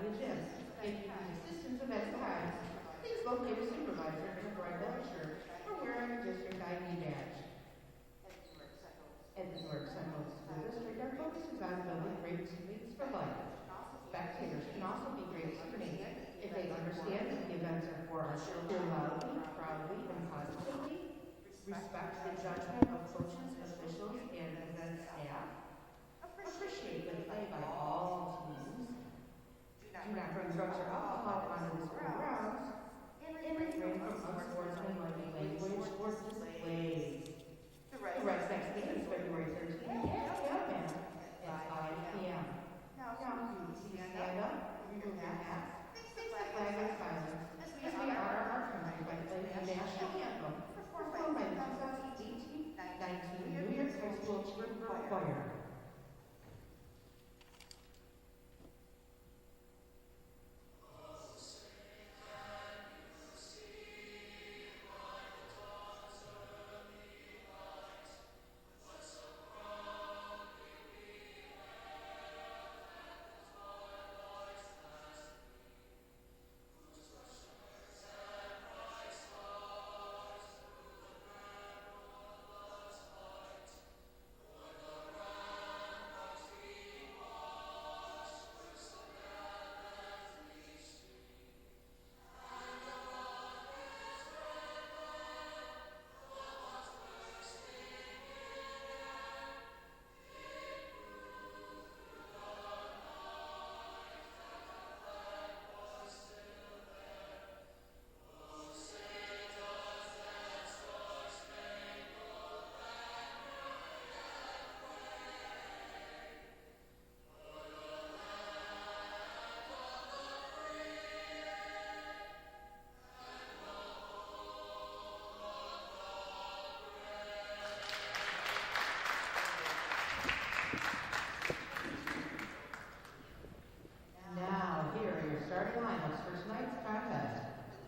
the gym. If you need assistance of any kind, please locate a supervisor in a bright white shirt or wearing a district ID badge. At the Newark Central School District, our focus is on building great teammates for life. Spectators can also be great teammates if they understand that the events are for our children loudly, proudly, and positively, respect the judgment of coaches, officials, and event staff, appreciate the play by all teams, do not bring drugs or alcohol onto the school grounds, and refrain from unsportsmanlike language or displays. The Reds next game is February 13th at Alabama at 5 p.m. Now, please stand up, remove your hats, face the flag in silence as we honor our country by playing the national anthem performed by the 2018-19 New York High School Children's Choir.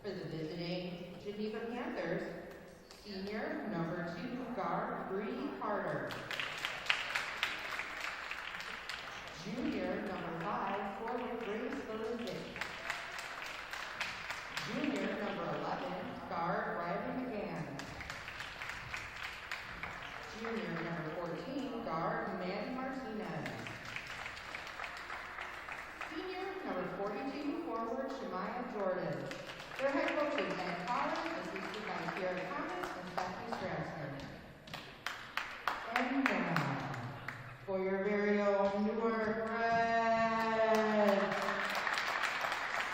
For the visiting Geneva Panthers, senior number 2 guard Bree Carter. Junior number 5 forward Grace Elizabeth. Junior number 11 guard Riley McGann. Junior number 14 guard Mandy Martinez. Senior number 42 forward Shemaya Jordan. Their head coaches Matt Collins, assisted by Pierre Thomas and Stephanie Strassman. And now, for your very own Newark Reds,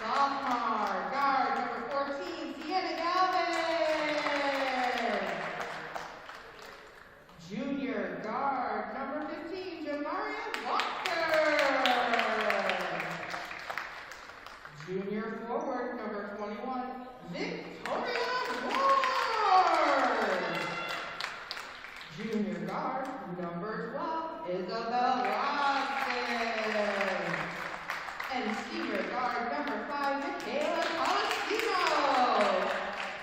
sophomore guard number 14, Sienna Galvin. Junior guard number 15, Jamaria Walker. Junior forward number 21, Victoria Ward. Junior guard number 12, Isabel Watson. And senior guard number 5, Michaela Colosino.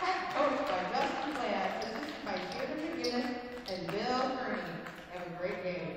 Head coached by Justin Platt, assisted by Taylor McGinnis and Bill Kearney. Have a great game.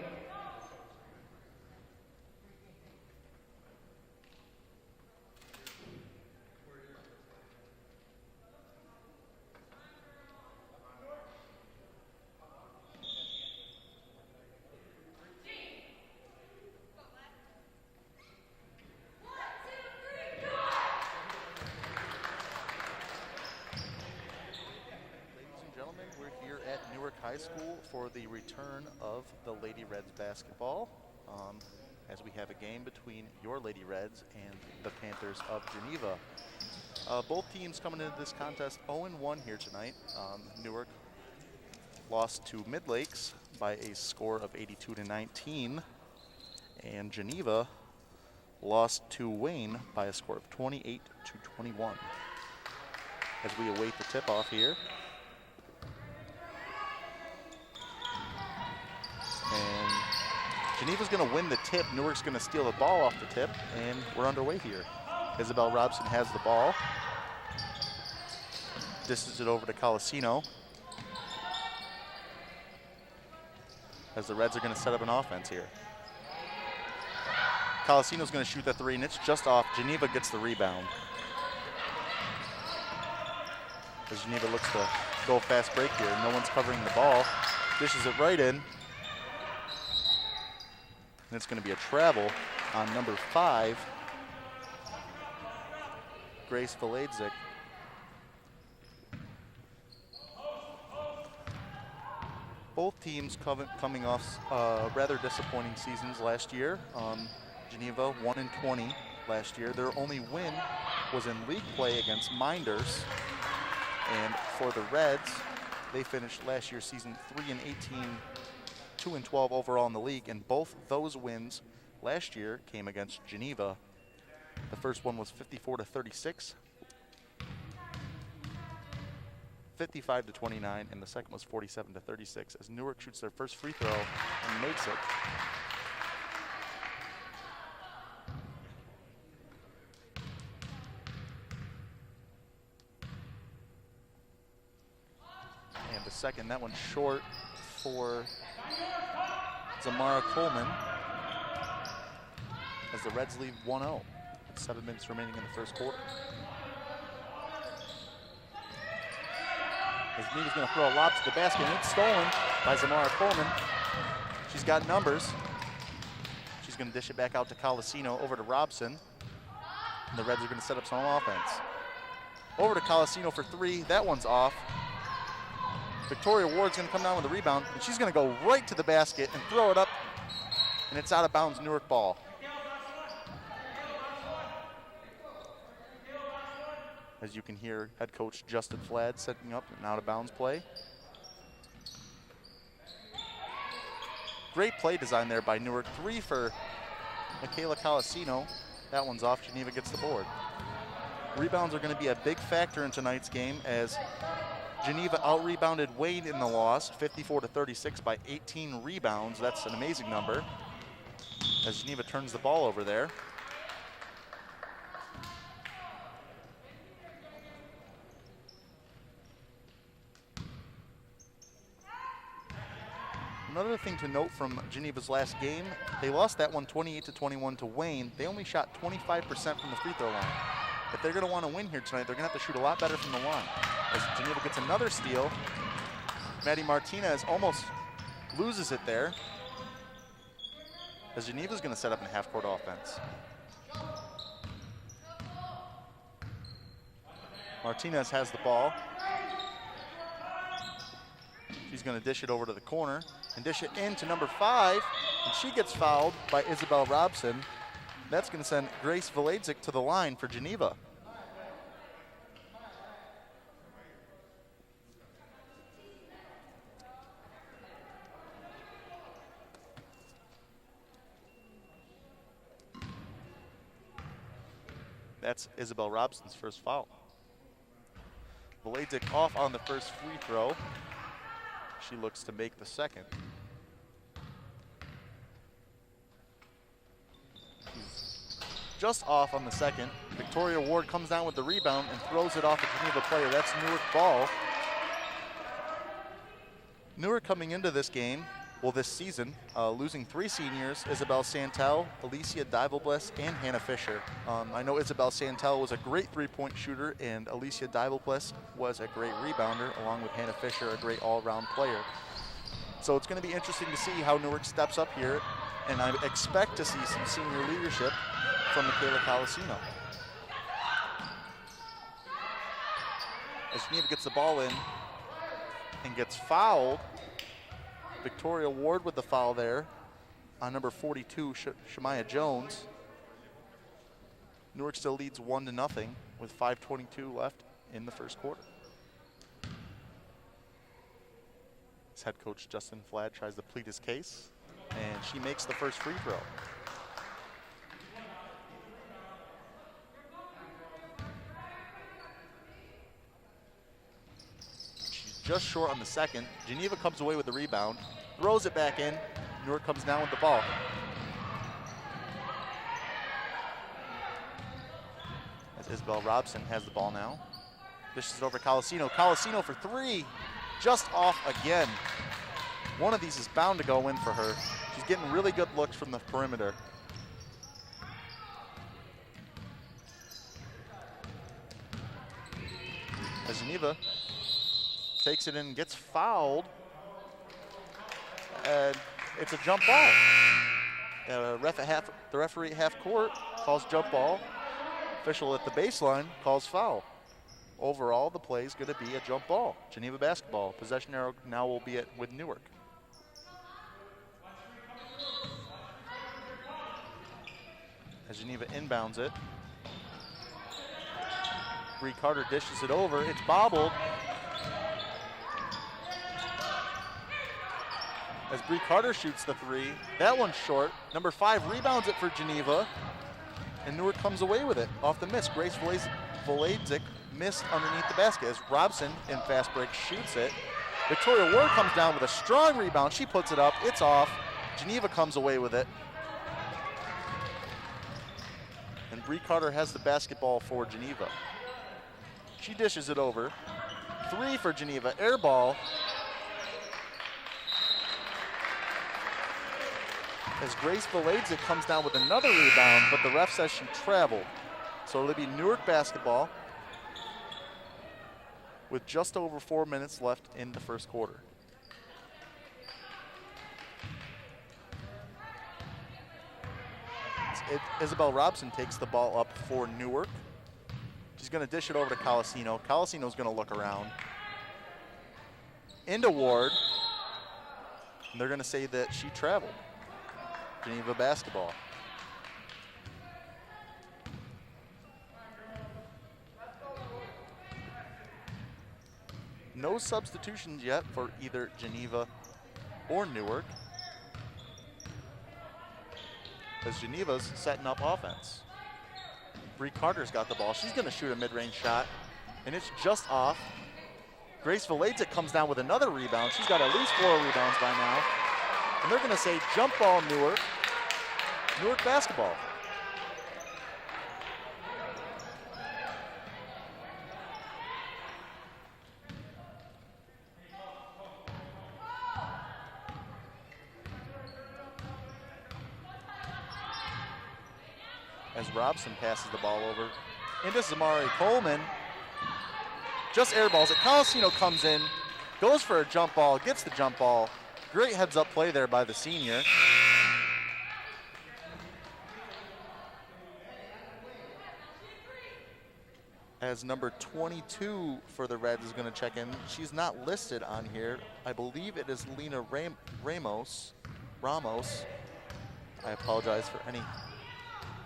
High School for the return of the Lady Reds basketball, as we have a game between your Lady Reds and the Panthers of Geneva. Both teams coming into this contest 0-1 here tonight. Newark lost to Mid Lakes by a score of 82-19, and Geneva lost to Wayne by a score of 28-21. As we await the tip-off here. And Geneva's going to win the tip. Newark's going to steal the ball off the tip, and we're underway here. Isabel Robson has the ball. Dishes it over to Colosino. As the Reds are going to set up an offense here. Colosino's going to shoot the three, and it's just off. Geneva gets the rebound. As Geneva looks to go fast break here. No one's covering the ball. Dishes it right in. And it's going to be a travel on number 5, Grace Valadzik. Both teams coming off rather disappointing seasons last year. Geneva 1-20 last year. Their only win was in league play against Minders. And for the Reds, they finished last year's season 3-18, 2-12 overall in the league. And both those wins last year came against Geneva. The first one was 54-36. 55-29, and the second was 47-36 as Newark shoots their first free throw and makes it. And the second, that one's short for Zamara Coleman as the Reds lead 1-0. 7 minutes remaining in the first quarter. As Geneva's going to throw a lob to the basket, and it's stolen by Zamara Coleman. She's got numbers. She's going to dish it back out to Colosino, over to Robson. And the Reds are going to set up some offense. Over to Colosino for 3. That one's off. Victoria Ward's going to come down with the rebound, and she's going to go right to the basket and throw it up, and it's out of bounds, Newark ball. As you can hear, head coach Justin Flad setting up an out-of-bounds play. Great play design there by Newark. 3 for Michaela Colosino. That one's off. Geneva gets the board. Rebounds are going to be a big factor in tonight's game as Geneva out-rebounded Wade in the loss, 54-36 by 18 rebounds. That's an amazing number as Geneva turns the ball over there. Another thing to note from Geneva's last game, they lost that one 28-21 to Wayne. They only shot 25% from the free throw line. If they're going to want to win here tonight, they're going to have to shoot a lot better from the line. As Geneva gets another steal, Maddie Martinez almost loses it there. As Geneva's going to set up a half-court offense. Martinez has the ball. She's going to dish it over to the corner and dish it into number 5, and she gets fouled by Isabel Robson. That's going to send Grace Valadzik to the line for Geneva. That's Isabel Robson's first foul. Valadzik off on the first free throw. She looks to make the second. She's just off on the second. Victoria Ward comes down with the rebound and throws it off a Geneva player. That's Newark ball. Newark coming into this game, well, this season, losing 3 seniors, Isabel Santel, Alicia Divelbliss, and Hannah Fisher. I know Isabel Santel was a great three-point shooter, and Alicia Divelbliss was a great rebounder, along with Hannah Fisher, a great all-around player. So it's going to be interesting to see how Newark steps up here, and I expect to see some senior leadership from Michaela Colosino. As Geneva gets the ball in and gets fouled, Victoria Ward with the foul there on number 42, Shemaya Jones. Newark still leads 1-0 with 5:22 left in the first quarter. As head coach Justin Flad tries to plead his case, and she makes the first free throw. Just short on the second. Geneva comes away with the rebound, throws it back in. Newark comes down with the ball. As Isabel Robson has the ball now. Dishes it over Colosino. Colosino for 3, just off again. One of these is bound to go in for her. She's getting really good looks from the perimeter. As Geneva takes it in and gets fouled. And it's a jump ball. The referee at half court calls jump ball. Official at the baseline calls foul. Overall, the play is going to be a jump ball. Geneva basketball. Possession arrow now will be with Newark. As Geneva inbounds it. Bree Carter dishes it over. It's bobbled. As Bree Carter shoots the three. That one's short. Number 5 rebounds it for Geneva. And Newark comes away with it off the miss. Grace Voladzik missed underneath the basket as Robson in fast break shoots it. Victoria Ward comes down with a strong rebound. She puts it up. It's off. Geneva comes away with it. And Bree Carter has the basketball for Geneva. She dishes it over. 3 for Geneva. Air ball. As Grace Voladzik comes down with another rebound, but the ref says she traveled. So it'll be Newark basketball with just over 4 minutes left in the first quarter. Isabel Robson takes the ball up for Newark. She's going to dish it over to Colasino. Colasino's going to look around. Into Ward. And they're going to say that she traveled. Geneva basketball. No substitutions yet for either Geneva or Newark. As Geneva's setting up offense. Bree Carter's got the ball. She's going to shoot a mid-range shot, and it's just off. Grace Voladzik comes down with another rebound. She's got at least 4 rebounds by now. And they're going to say jump ball Newark. Newark basketball. As Robson passes the ball over into Zamari Coleman. Just airballs it. Colasino comes in, goes for a jump ball, gets the jump ball. Great heads up play there by the senior. As number 22 for the Reds is going to check in. She's not listed on here. I believe it is Lena Ramos. I apologize for any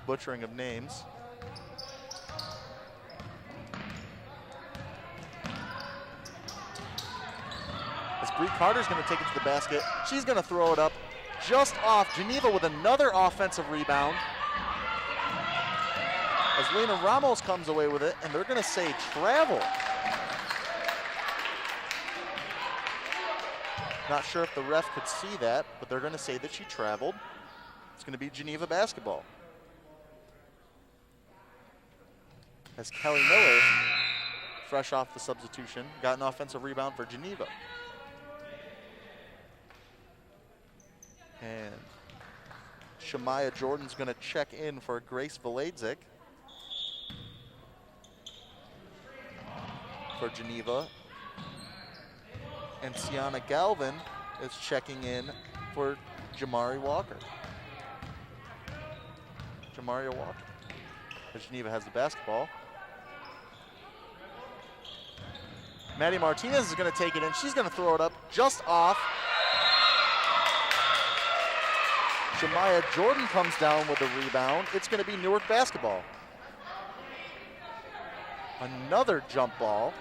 butchering of names. As Bree Carter's going to take it to the basket. She's going to throw it up just off. Geneva with another offensive rebound. As Lena Ramos comes away with it, and they're going to say travel. Not sure if the ref could see that, but they're going to say that she traveled. It's going to be Geneva basketball. As Kelly Miller, fresh off the substitution, got an offensive rebound for Geneva. And Shamaya Jordan's going to check in for Grace Voladzik for Geneva. And Sienna Galvin is checking in for Jamari Walker. Jamaria Walker. As Geneva has the basketball. Maddie Martinez is going to take it in. She's going to throw it up just off. Shamaya Jordan comes down with a rebound. It's going to be Newark basketball. Another jump ball.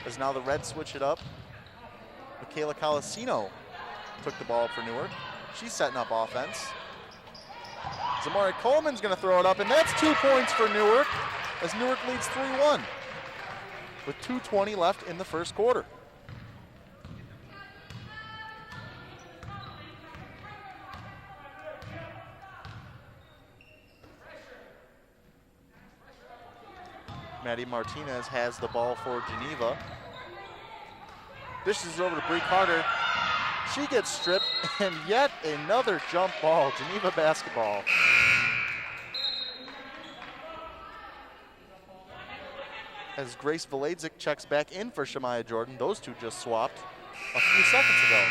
As now the Reds switch it up. Michaela Colasino took the ball up for Newark. She's setting up offense. Zamari Coleman's going to throw it up, and that's 2 points for Newark as Newark leads 3-1 with 2:20 left in the first quarter. Maddie Martinez has the ball for Geneva. Dishes over to Bree Carter. She gets stripped, and yet another jump ball. Geneva basketball. as Grace Veladzik checks back in for Shemaya Jordan. Those two just swapped a few seconds ago.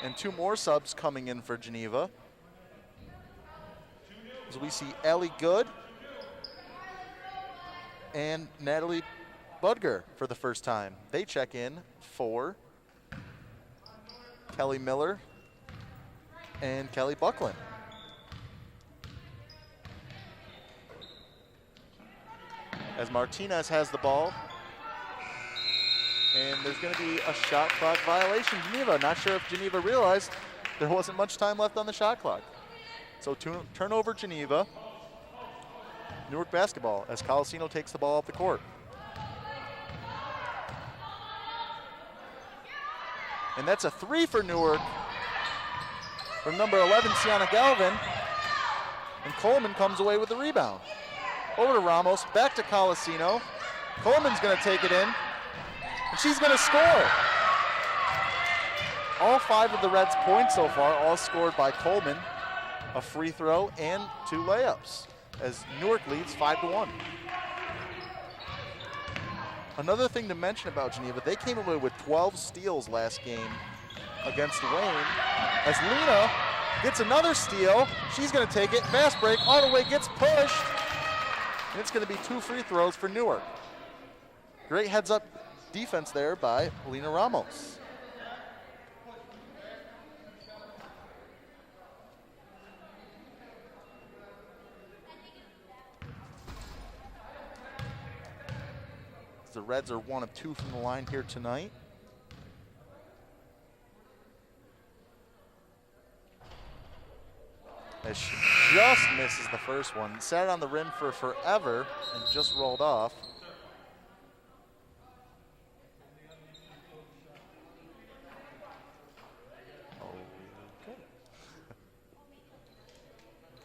And 2 more subs coming in for Geneva. As we see Ellie Good and Natalie Budger for the first time. They check in for Kelly Miller and Kelly Buckland. As Martinez has the ball. And there's going to be a shot clock violation. Geneva, not sure if Geneva realized there wasn't much time left on the shot clock. So turnover Geneva. Newark basketball as Colasino takes the ball up the court. And that's a 3 for Newark from number 11, Sienna Galvin. And Coleman comes away with the rebound. Over to Ramos, back to Colasino. Coleman's going to take it in, and she's going to score. All 5 of the Reds' points so far, all scored by Coleman. A free throw and 2 layups as Newark leads 5-1. Another thing to mention about Geneva, they came away with 12 steals last game against Wayne. As Lena gets another steal, she's going to take it. Fast break, all the way gets pushed. And it's going to be 2 free throws for Newark. Great heads-up defense there by Lena Ramos. The Reds are 1 of 2 from the line here tonight. As she just misses the first one. Sat on the rim for forever and just rolled off. Okay.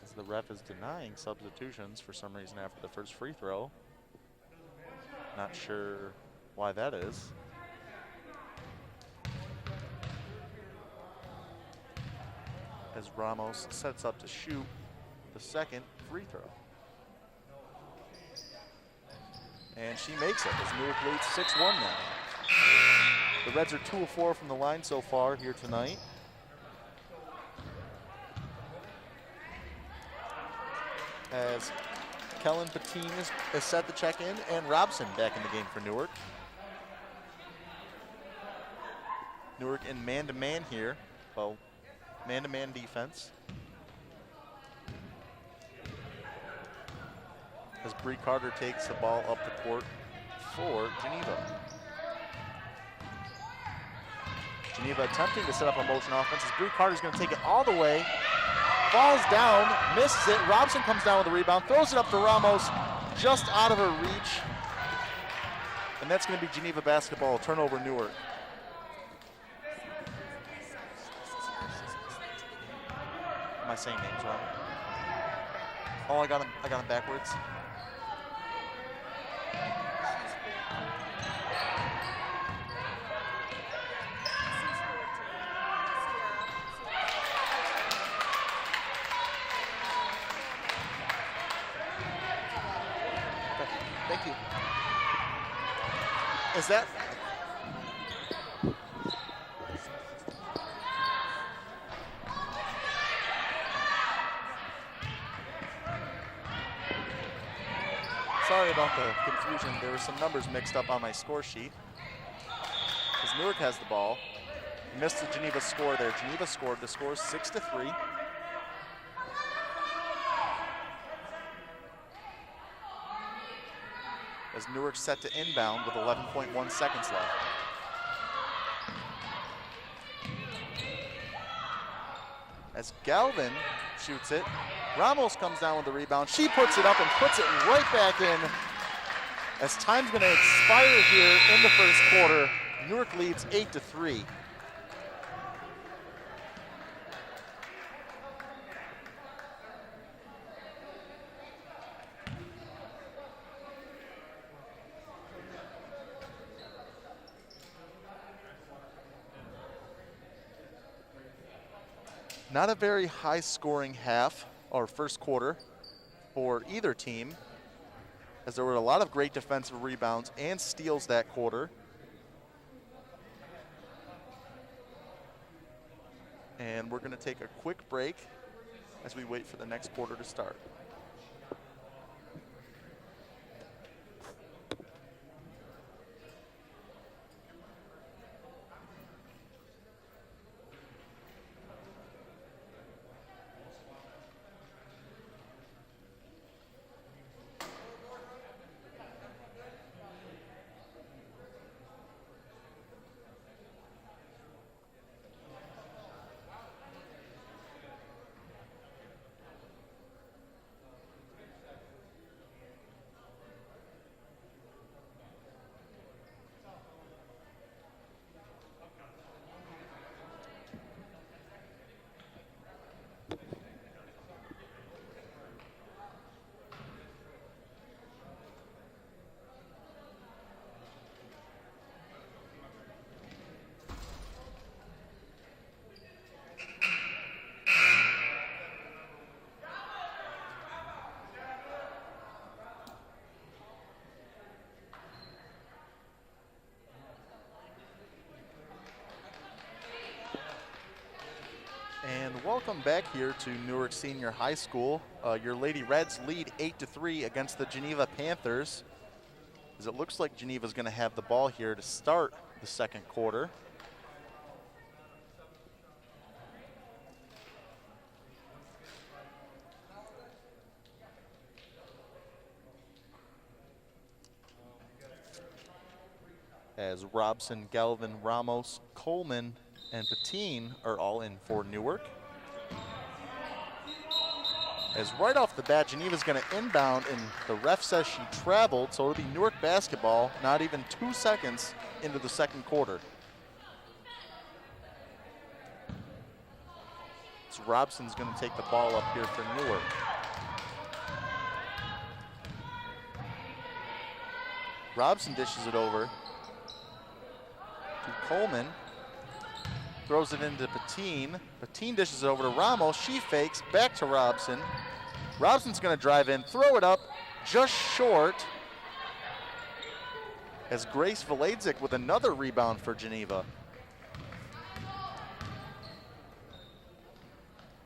As the ref is denying substitutions for some reason after the first free throw. Not sure why that is. As Ramos sets up to shoot the second free throw. And she makes it as Newark leads 6-1 now. The Reds are 2 of 4 from the line so far here tonight. As Kellen Patine is set to check in, and Robson back in the game for Newark. Newark in man-to-man here. Well, man-to-man defense. As Bree Carter takes the ball up the court for Geneva. Geneva attempting to set up a motion offense as Bree Carter's going to take it all the way. Falls down, misses it. Robson comes down with the rebound, throws it up to Ramos, just out of her reach. And that's going to be Geneva basketball, turnover Newark. Am I saying names wrong? Oh, I got him backwards. Thank you. Is that? Sorry about the confusion. There were some numbers mixed up on my score sheet. As Newark has the ball. Missed the Geneva score there. Geneva scored. The score is 6-3. As Newark set to inbound with 11.1 seconds left. As Galvin shoots it, Ramos comes down with the rebound. She puts it up and puts it right back in. As time's going to expire here in the first quarter, Newark leads 8-3. Not a very high scoring half or first quarter for either team. as there were a lot of great defensive rebounds and steals that quarter. And we're going to take a quick break as we wait for the next quarter to start. And welcome back here to Newark Senior High School. Your Lady Reds lead 8-3 against the Geneva Panthers, as it looks like Geneva's going to have the ball here to start the second quarter. As Robson, Galvin, Ramos, Coleman, and Patine are all in for Newark. As right off the bat, Geneva's going to inbound, and the ref says she traveled, so it'll be Newark basketball, not even 2 seconds into the second quarter. So Robson's going to take the ball up here for Newark. Robson dishes it over to Coleman. Throws it into Patine. Patine dishes it over to Ramos. She fakes, back to Robson. Robson's going to drive in, throw it up, just short. As Grace Veladzik with another rebound for Geneva.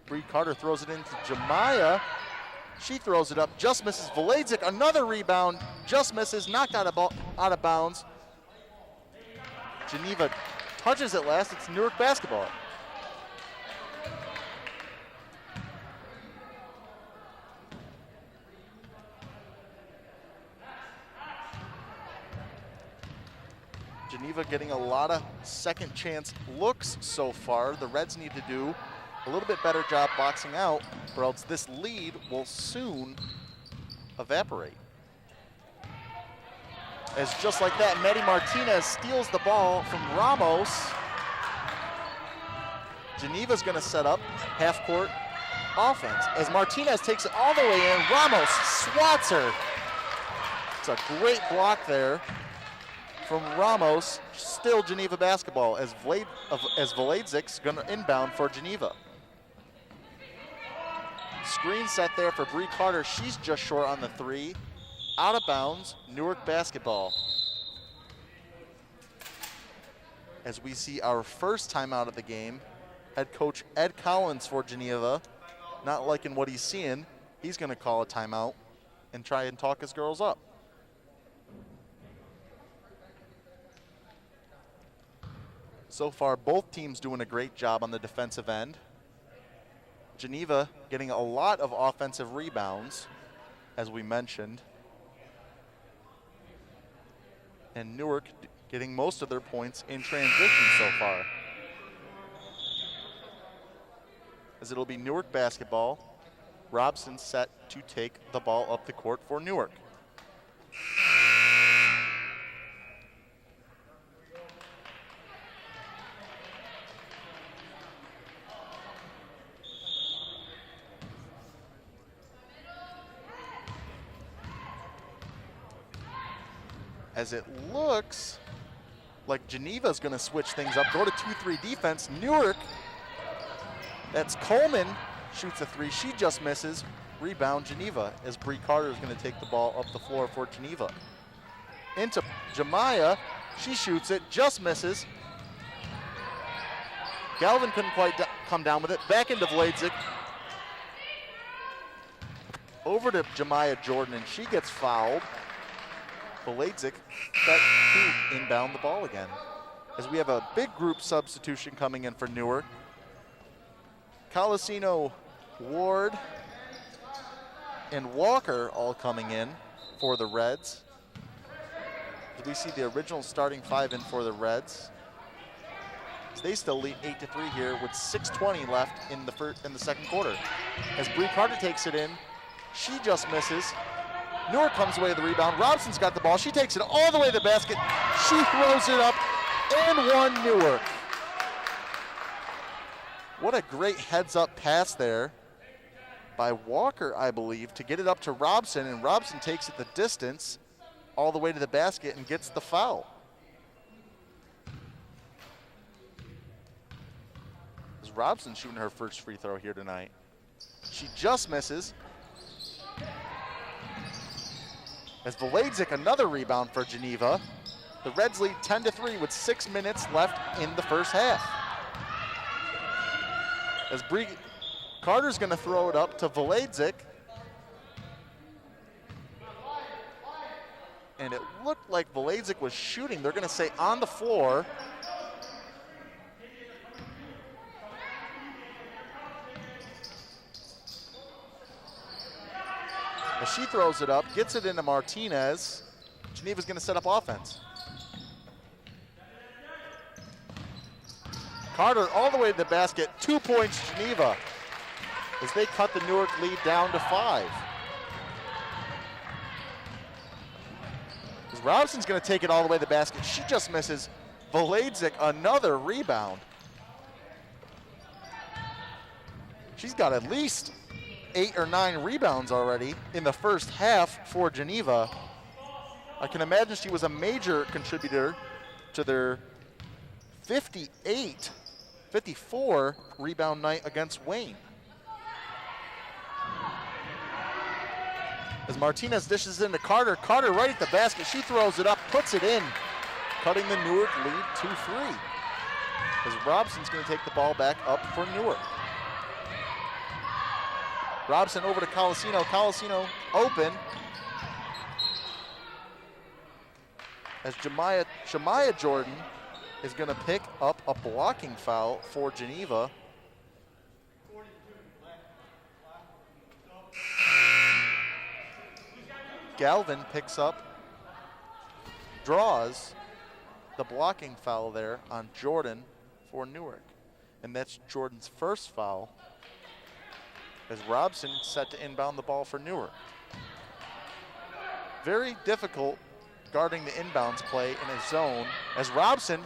Bree Carter throws it into Jemiah. She throws it up, just misses. Veladzik, another rebound, just misses, knocked out of bounds. Geneva touches it last. It's Newark basketball. Geneva getting a lot of second chance looks so far. The Reds need to do a little bit better job boxing out, or else this lead will soon evaporate. As just like that, Maddie Martinez steals the ball from Ramos. Geneva's going to set up half-court offense. As Martinez takes it all the way in, Ramos swats her. It's a great block there from Ramos. Still Geneva basketball as Veladzik's going to inbound for Geneva. Screen set there for Bree Carter. She's just short on the three. Out of bounds, Newark basketball. As we see our first timeout of the game, head coach Ed Collins for Geneva, not liking what he's seeing, he's going to call a timeout and try and talk his girls up. So far, both teams doing a great job on the defensive end. Geneva getting a lot of offensive rebounds, as we mentioned. And Newark getting most of their points in transition so far. As it'll be Newark basketball. Robson set to take the ball up the court for Newark. As it looks like Geneva's going to switch things up, go to 2-3 defense. Newark, that's Coleman, shoots a three. She just misses. Rebound Geneva as Bree Carter is going to take the ball up the floor for Geneva. Into Jemiah. She shoots it, just misses. Galvin couldn't quite come down with it. Back into Vladzik. Over to Jemiah Jordan, and she gets fouled. Vladzik set to inbound the ball again. As we have a big group substitution coming in for Newark. Colasino, Ward, and Walker all coming in for the Reds. As we see the original starting five in for the Reds. As they still lead 8-3 here with 6:20 left in the second quarter. As Bree Carter takes it in, she just misses. Newark comes away with the rebound. Robson's got the ball. She takes it all the way to the basket. She throws it up and one Newark. What a great heads-up pass there by Walker, I believe, to get it up to Robson, and Robson takes it the distance all the way to the basket and gets the foul. As Robson shooting her first free throw here tonight. She just misses. As Vladzik, another rebound for Geneva. The Reds lead 10-3 with 6 minutes left in the first half. As Bree Carter's going to throw it up to Vladzik. And it looked like Vladzik was shooting. They're going to say on the floor. As she throws it up, gets it into Martinez. Geneva's going to set up offense. Carter all the way to the basket, 2 points Geneva, as they cut the Newark lead down to 5. As Robson's going to take it all the way to the basket, she just misses. Vladzik, another rebound. She's got at least 8 or 9 rebounds already in the first half for Geneva. I can imagine she was a major contributor to their 54 rebound night against Wayne. As Martinez dishes into Carter, Carter right at the basket, she throws it up, puts it in, cutting the Newark lead 2-3. As Robson's going to take the ball back up for Newark. Robson over to Colasino. Colasino open. As Jemiah Jordan is going to pick up a blocking foul for Geneva. Galvin picks up, draws the blocking foul there on Jordan for Newark. And that's Jordan's first foul, as Robson set to inbound the ball for Newark. Very difficult guarding the inbounds play in a zone, as Robson,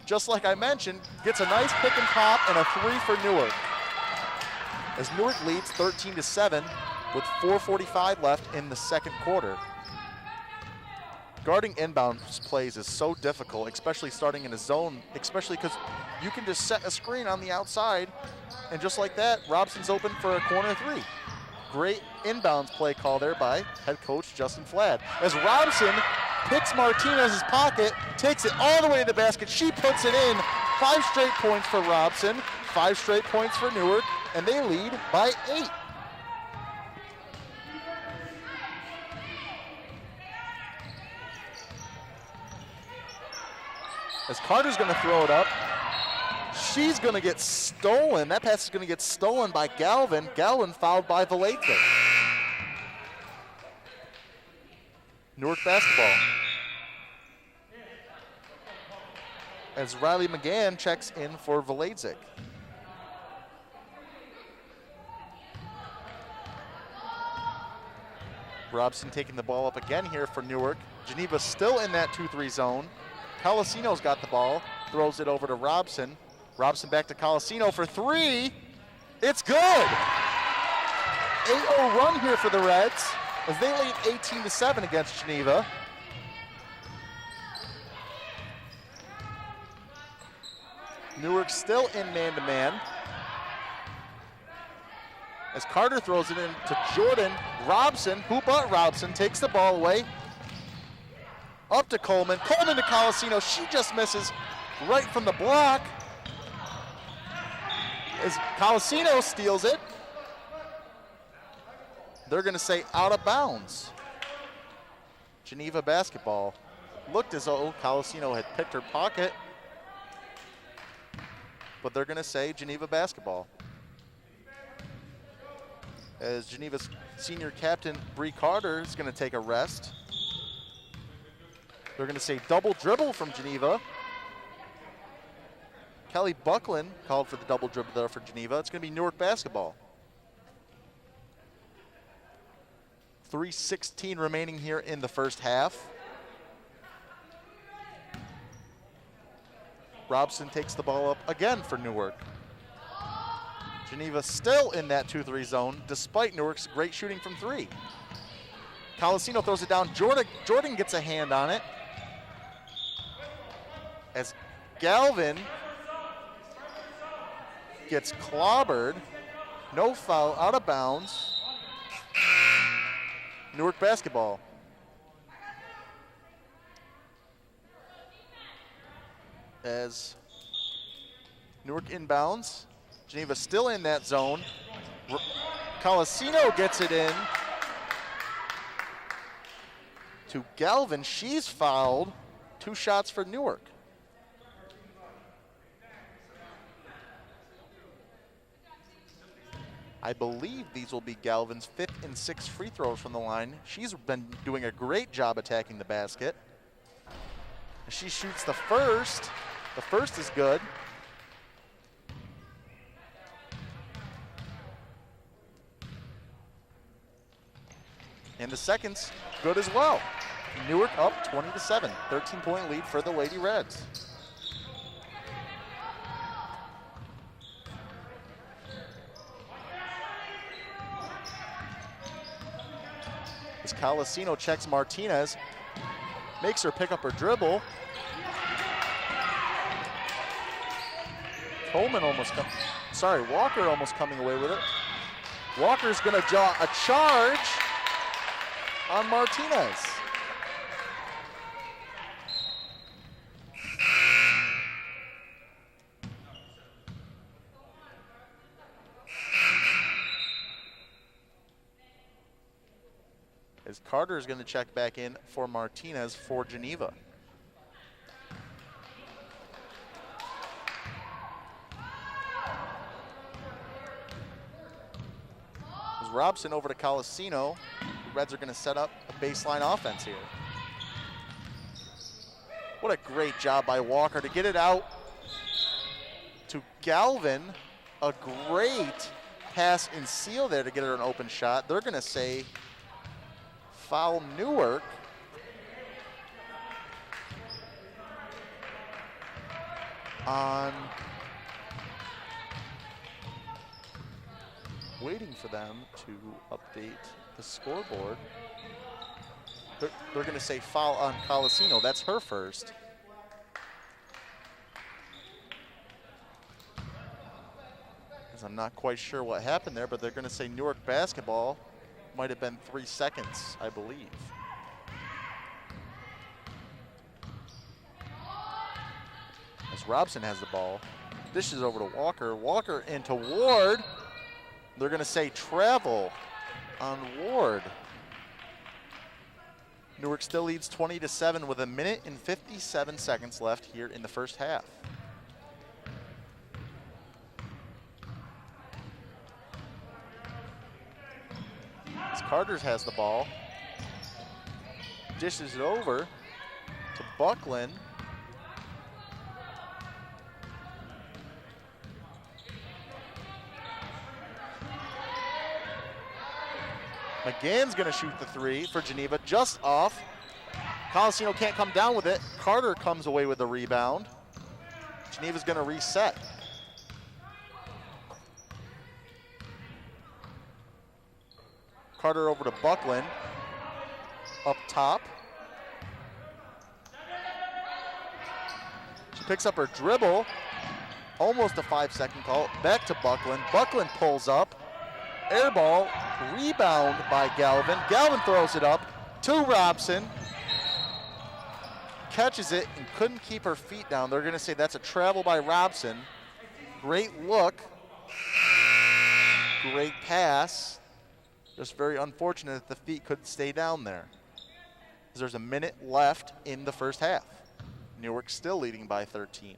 just like I mentioned, gets a nice pick and pop and a 3 for Newark. As Newark leads 13-7 with 4:45 left in the second quarter. Guarding inbounds plays is so difficult, especially starting in a zone, especially because you can just set a screen on the outside, and just like that, Robson's open for a corner 3. Great inbounds play call there by head coach Justin Flad. As Robson picks Martinez's pocket, takes it all the way to the basket, she puts it in. 5 straight points for Robson, 5 straight points for Newark, and they lead by 8. As Carter's going to throw it up, she's going to get stolen. That pass is going to get stolen by Galvin. Galvin fouled by Vladzik. Newark basketball. As Riley McGann checks in for Vladzik. Robson taking the ball up again here for Newark. Geneva still in that 2-3 zone. Colasino's got the ball, throws it over to Robson. Robson back to Colasino for 3. It's good! 8-0 run here for the Reds as they lead 18-7 against Geneva. Newark still in man-to-man. as Carter throws it in to Jordan. Robson, who but Robson, takes the ball away. Up to Coleman. Coleman to Colasino. She just misses right from the block. As Colasino steals it, they're going to say out of bounds. Geneva basketball. Looked as though Colasino had picked her pocket, but they're going to say Geneva basketball. As Geneva's senior captain, Bree Carter, is going to take a rest. They're going to say double dribble from Geneva. Kelly Buckland called for the double dribble there for Geneva. It's going to be Newark basketball. 3:16 remaining here in the first half. Robson takes the ball up again for Newark. Geneva still in that 2-3 zone despite Newark's great shooting from three. Colasino throws it down. Jordan gets a hand on it. As Galvin gets clobbered. No foul, out of bounds. Newark basketball. As Newark inbounds, Geneva still in that zone. Colasino gets it in to Galvin. She's fouled. 2 shots for Newark. I believe these will be Galvin's 5th and 6th free throws from the line. She's been doing a great job attacking the basket. She shoots the first. The first is good. And the second's good as well. Newark up 20-7, 13-point lead for the Lady Reds. As Colasino checks Martinez, makes her pick up her dribble. Walker almost coming away with it. Walker's gonna draw a charge on Martinez. As Carter is going to check back in for Martinez for Geneva. As Robson over to Colasino, the Reds are going to set up a baseline offense here. What a great job by Walker to get it out to Galvin. A great pass and seal there to get her an open shot. They're going to say foul Newark. On waiting for them to update the scoreboard. They're going to say foul on Colasino. That's her first. As I'm not quite sure what happened there, but they're going to say Newark basketball. Might have been 3 seconds, I believe. As Robson has the ball, dishes over to Walker. Walker into Ward. They're going to say travel on Ward. Newark still leads 20-7 with 1 minute and 57 seconds left here in the first half. Carter has the ball, dishes it over to Buckland. McGann's gonna shoot the 3 for Geneva, just off. Colasino can't come down with it. Carter comes away with the rebound. Geneva's gonna reset. Carter over to Buckland, up top. She picks up her dribble, almost a 5-second call, back to Buckland. Buckland pulls up, Air ball, rebound by Galvin. Galvin throws it up to Robson. Catches it and couldn't keep her feet down. They're going to say that's a travel by Robson. Great look. Great pass. Just very unfortunate that the feet couldn't stay down there. There's a minute left in the first half. Newark still leading by 13.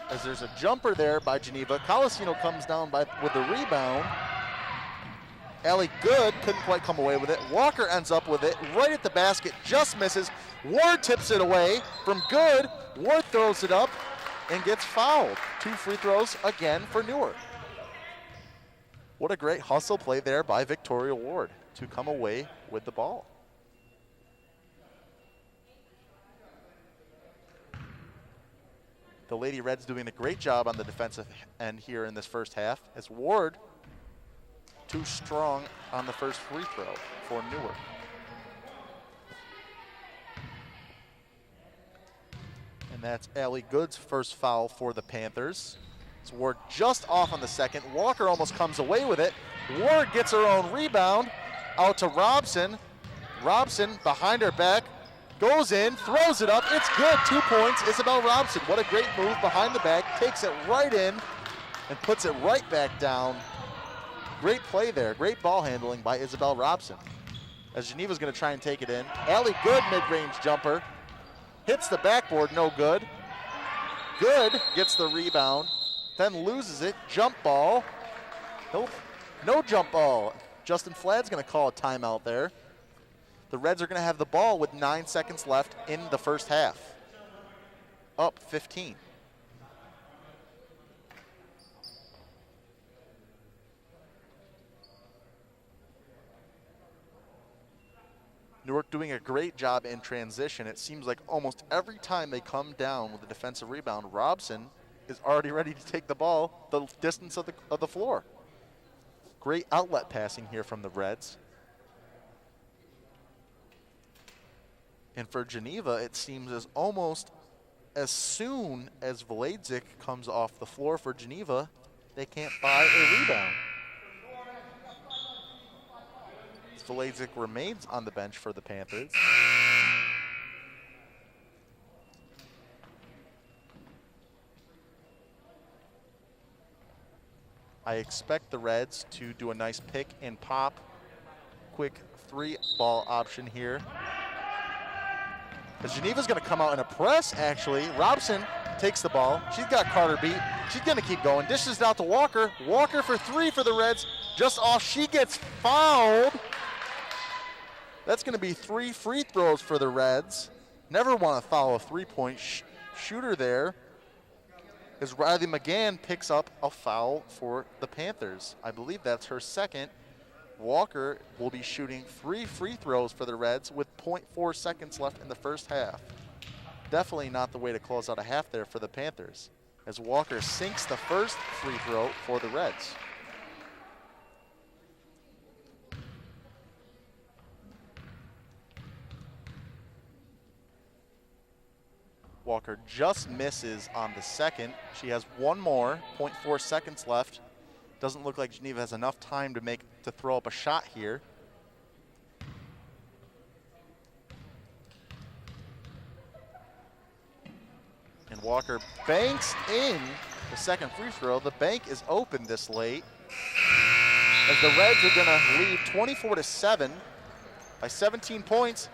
As there's a jumper there by Geneva. Colasino comes down with the rebound. Allie Good couldn't quite come away with it. Walker ends up with it right at the basket, just misses. Ward tips it away from Good. Ward throws it up and gets fouled. 2 free throws again for Newark. What a great hustle play there by Victoria Ward to come away with the ball. The Lady Reds doing a great job on the defensive end here in this first half, as Ward too strong on the first free throw for Newark. And that's Allie Good's first foul for the Panthers. It's Ward just off on the second. Walker almost comes away with it. Ward gets her own rebound out to Robson. Robson behind her back, goes in, throws it up. It's good, 2 points. Isabel Robson, what a great move behind the back. Takes it right in and puts it right back down. Great play there, great ball handling by Isabel Robson. As Geneva's gonna try and take it in. Allie Good mid-range jumper. Hits the backboard, no good. Good gets the rebound, then loses it. Jump ball. Nope, no jump ball. Justin Fladd's gonna call a timeout there. The Reds are gonna have the ball with 9 seconds left in the first half. Up 15. Newark doing a great job in transition. It seems like almost every time they come down with a defensive rebound, Robson is already ready to take the ball the distance of the floor. Great outlet passing here from the Reds. And for Geneva, it seems as almost as soon as Vladzik comes off the floor for Geneva, they can't buy a rebound. Vladzik remains on the bench for the Panthers. I expect the Reds to do a nice pick and pop. Quick 3-ball option here. As Geneva's gonna come out in a press, actually. Robson takes the ball. She's got Carter beat. She's gonna keep going. Dishes it out to Walker. Walker for 3 for the Reds. Just off, she gets fouled. That's going to be 3 free throws for the Reds. Never want to foul a 3-point shooter there. As Riley McGann picks up a foul for the Panthers. I believe that's her second. Walker will be shooting 3 free throws for the Reds with 0.4 seconds left in the first half. Definitely not the way to close out a half there for the Panthers, as Walker sinks the first free throw for the Reds. Walker just misses on the second. She has one more, 0.4 seconds left. Doesn't look like Geneva has enough time to throw up a shot here. And Walker banks in the second free throw. The bank is open this late, as the Reds are gonna lead 24-7 by 17 points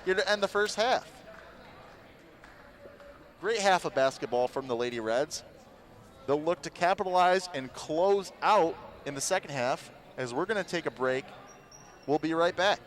here to end the first half. Great half of basketball from the Lady Reds. They'll look to capitalize and close out in the second half, as we're gonna take a break. We'll be right back.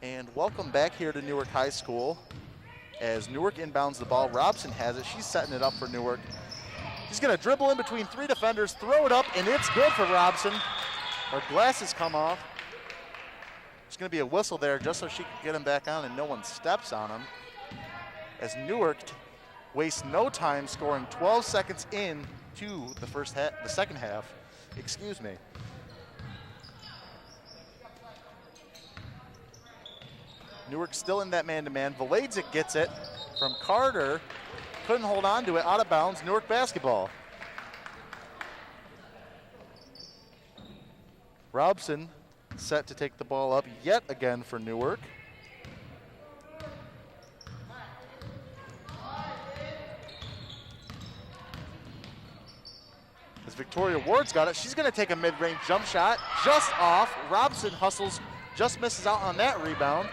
And welcome back here to Newark High School. As Newark inbounds the ball, Robson has it. She's setting it up for Newark. She's going to dribble in between 3 defenders, throw it up, and it's good for Robson. Her glasses come off. There's going to be a whistle there just so she can get him back on and no one steps on him. As Newark wastes no time, scoring 12 seconds into the second half. Excuse me. Newark still in that man-to-man. Valedzik gets it from Carter. Couldn't hold on to it. Out of bounds. Newark basketball. Robson set to take the ball up yet again for Newark. As Victoria Ward's got it, she's going to take a mid-range jump shot. Just off. Robson hustles, just misses out on that rebound.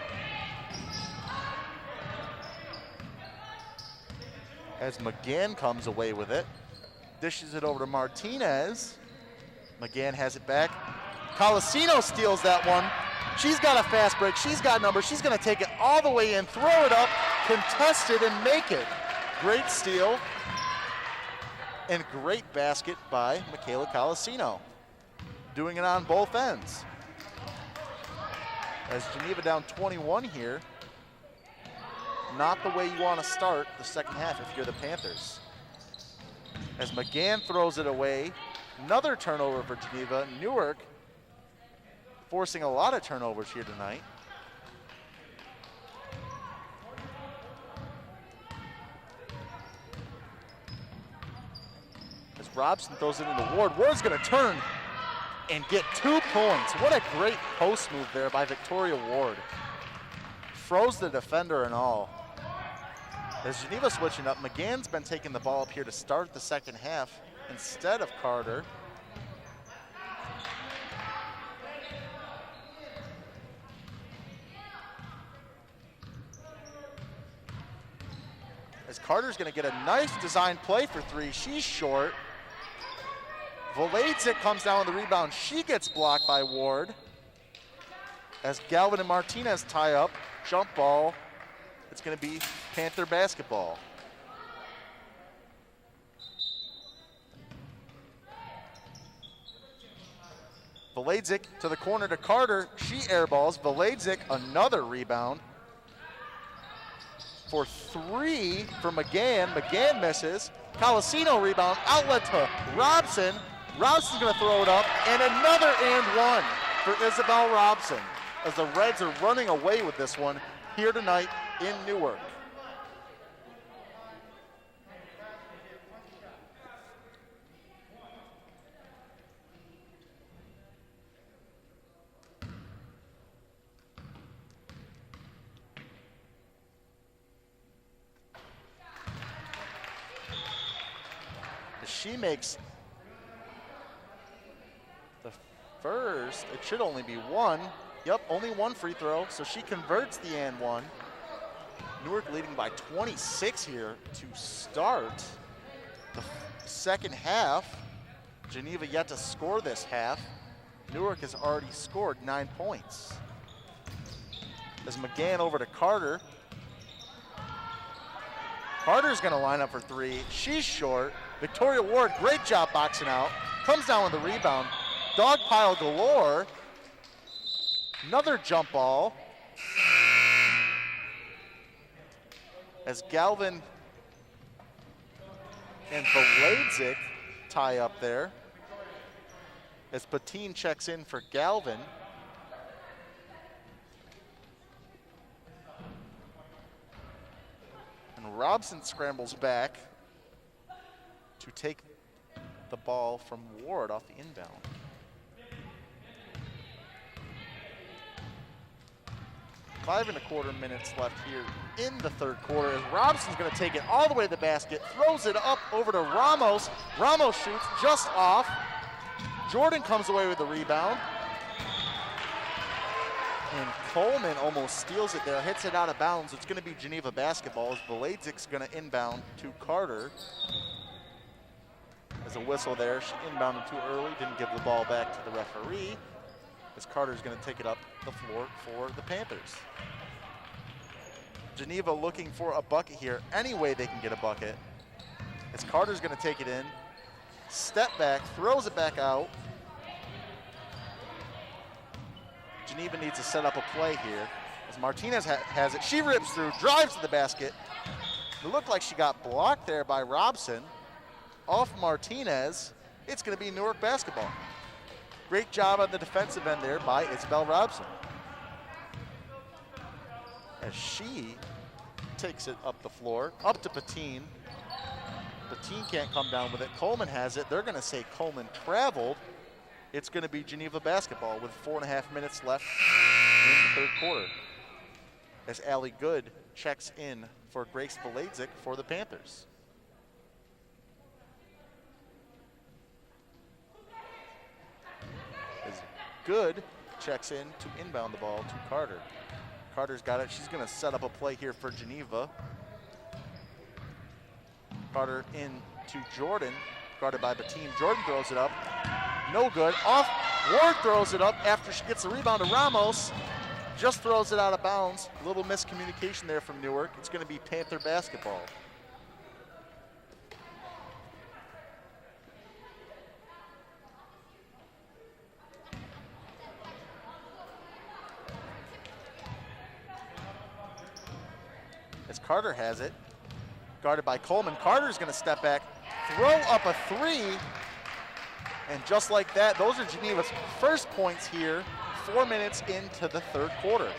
As McGann comes away with it. Dishes it over to Martinez. McGann has it back. Colasino steals that one. She's got a fast break. She's got numbers. She's going to take it all the way in, throw it up, contest it, and make it. Great steal. And great basket by Michaela Colasino. Doing it on both ends. As Geneva down 21 here. Not the way you want to start the second half if you're the Panthers. As McGann throws it away, another turnover for Geneva. Newark forcing a lot of turnovers here tonight. As Robson throws it into Ward. Ward's going to turn and get 2 points. What a great post move there by Victoria Ward. Froze the defender and all. As Geneva switching up, McGann's been taking the ball up here to start the second half instead of Carter. As Carter's going to get a nice design play for 3. She's short. Valedzik comes down with the rebound. She gets blocked by Ward. As Galvin and Martinez tie up, jump ball. It's going to be Panther basketball. Valedzik to the corner to Carter. She airballs. Valedzik, another rebound. For 3 for McGann. McGann misses. Colasino rebound. Outlet to Robson. Robson's going to throw it up. And another and one for Isabel Robson. As the Reds are running away with this one here tonight in Newark. She makes the first, it should only be 1. Yep, only 1 free throw, so she converts the and 1. Newark leading by 26 here to start the second half. Geneva yet to score this half. Newark has already scored 9 points. As McGann over to Carter. Carter's gonna line up for 3. She's short. Victoria Ward, great job boxing out. Comes down with the rebound. Dog pile galore. Another jump ball. As Galvin and Valedzik tie up there. As Patine checks in for Galvin. And Robson scrambles back to take the ball from Ward off the inbound. Five and a quarter minutes left here in the third quarter as Robson's going to take it all the way to the basket, throws it up over to Ramos. Ramos shoots just off. Jordan comes away with the rebound. And Coleman almost steals it there, hits it out of bounds. It's going to be Geneva basketball as Valadzik's going to inbound to Carter. There's a whistle there. She inbounded too early, didn't give the ball back to the referee. as Carter's going to take it up the floor for the Panthers. Geneva looking for a bucket here. Any way they can get a bucket. As Carter's going to take it in, step back, throws it back out. Geneva needs to set up a play here. As Martinez has it, she rips through, drives to the basket. It looked like she got blocked there by Robson. Off Martinez, it's going to be Newark basketball. Great job on the defensive end there by Isabel Robson. As she takes it up the floor, up to Patine. Patine can't come down with it. Coleman has it. They're going to say Coleman traveled. It's going to be Geneva basketball with 4.5 minutes left in the third quarter. As Allie Good checks in for Grace Veladzik for the Panthers. As Good checks in to inbound the ball to Carter. Carter's got it. She's going to set up a play here for Geneva. Carter in to Jordan, guarded by Patine. Jordan throws it up. No good. Off. Ward throws it up after she gets the rebound to Ramos. Just throws it out of bounds. A little miscommunication there from Newark. It's going to be Panther basketball. As Carter has it, guarded by Coleman. Carter's going to step back, throw up a three, and just like that, those are Geneva's first points here, 4 minutes into the third quarter.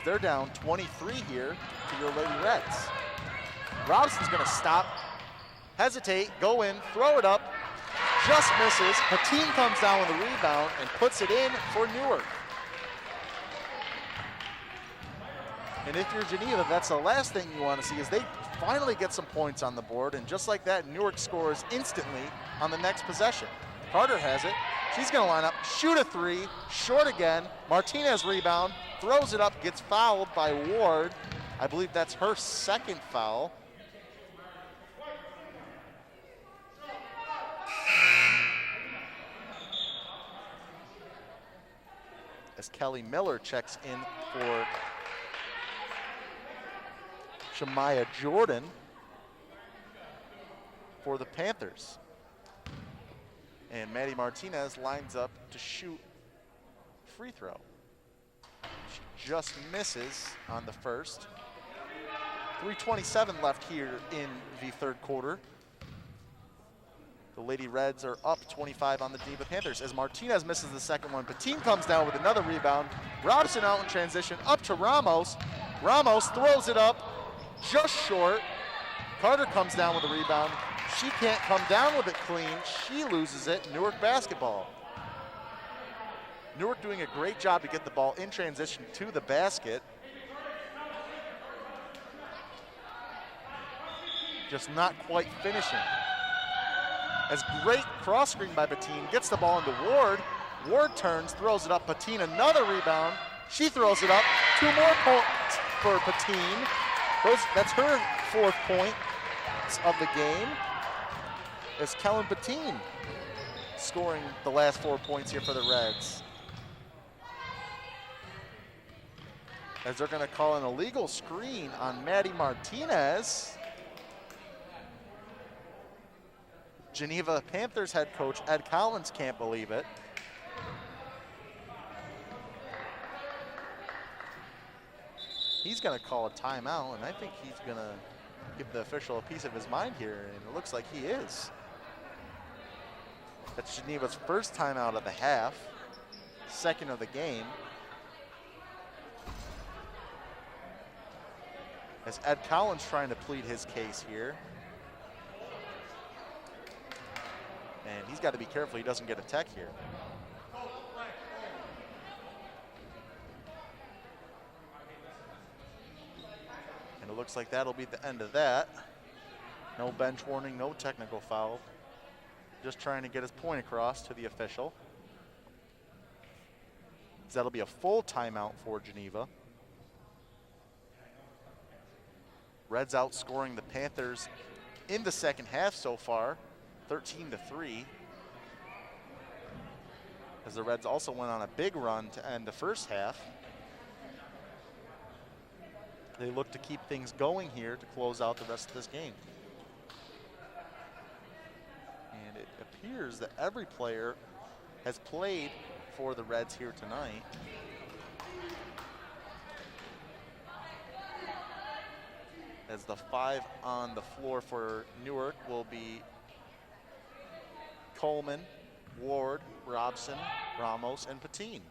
They're down 23 here to your Lady Reds. Robson's going to stop, hesitate, go in, throw it up, just misses. Patine comes down with a rebound and puts it in for Newark. And if you're Geneva, that's the last thing you want to see is they finally get some points on the board, and just like that, Newark scores instantly on the next possession. Carter has it. She's going to line up, shoot a three, short again. Martinez rebound, throws it up, gets fouled by Ward. I believe that's her second foul. As Kelly Miller checks in for Shamaya Jordan for the Panthers. And Maddie Martinez lines up to shoot free throw. She just misses on the first. 3:27 left here in the third quarter. The Lady Reds are up 25 on the Geneva Panthers as Martinez misses the second one. Patine comes down with another rebound. Robson out in transition, up to Ramos. Ramos throws it up, just short. Carter comes down with a rebound. She can't come down with it clean. She loses it. Newark basketball. Newark doing a great job to get the ball in transition to the basket. Just not quite finishing. As great cross screen by Patine, gets the ball into Ward. Ward turns, throws it up. Patine another rebound. She throws it up. 2 more points for Patine. That's her 4th point of the game. As Kellen Patine scoring the last 4 points here for the Reds. As they're going to call an illegal screen on Maddie Martinez. Geneva Panthers head coach Ed Collins can't believe it. He's going to call a timeout, and I think he's going to give the official a piece of his mind here, and it looks like he is. That's Geneva's first timeout of the half, second of the game. As Ed Collins trying to plead his case here. And he's got to be careful he doesn't get a tech here. And it looks like that'll be the end of that. No bench warning, no technical foul. Just trying to get his point across to the official. So that'll be a full timeout for Geneva. Reds outscoring the Panthers in the second half so far, 13-3. as the Reds also went on a big run to end the first half. They look to keep things going here to close out the rest of this game. And it appears that every player has played for the Reds here tonight. As the 5 on the floor for Newark will be Coleman, Ward, Robson, Ramos, and Patine.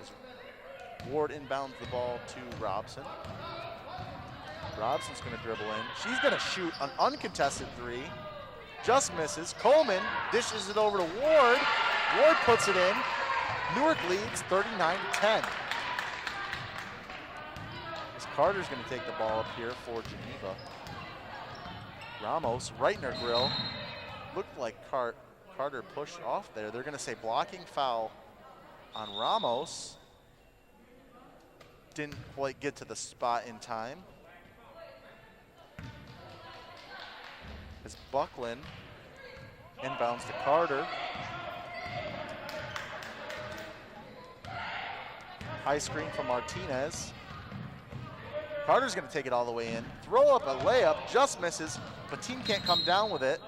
As Ward inbounds the ball to Robson. Robson's going to dribble in. She's going to shoot an uncontested 3. Just misses. Coleman dishes it over to Ward. Ward puts it in. Newark leads 39-10. As Carter's going to take the ball up here for Geneva. Ramos right in her grill. Looked like Carter pushed off there. They're going to say blocking foul on Ramos. Didn't quite get to the spot in time. As Buckland inbounds to Carter. High screen from Martinez. Carter's going to take it all the way in. Throw up a layup, just misses. Patine can't come down with it.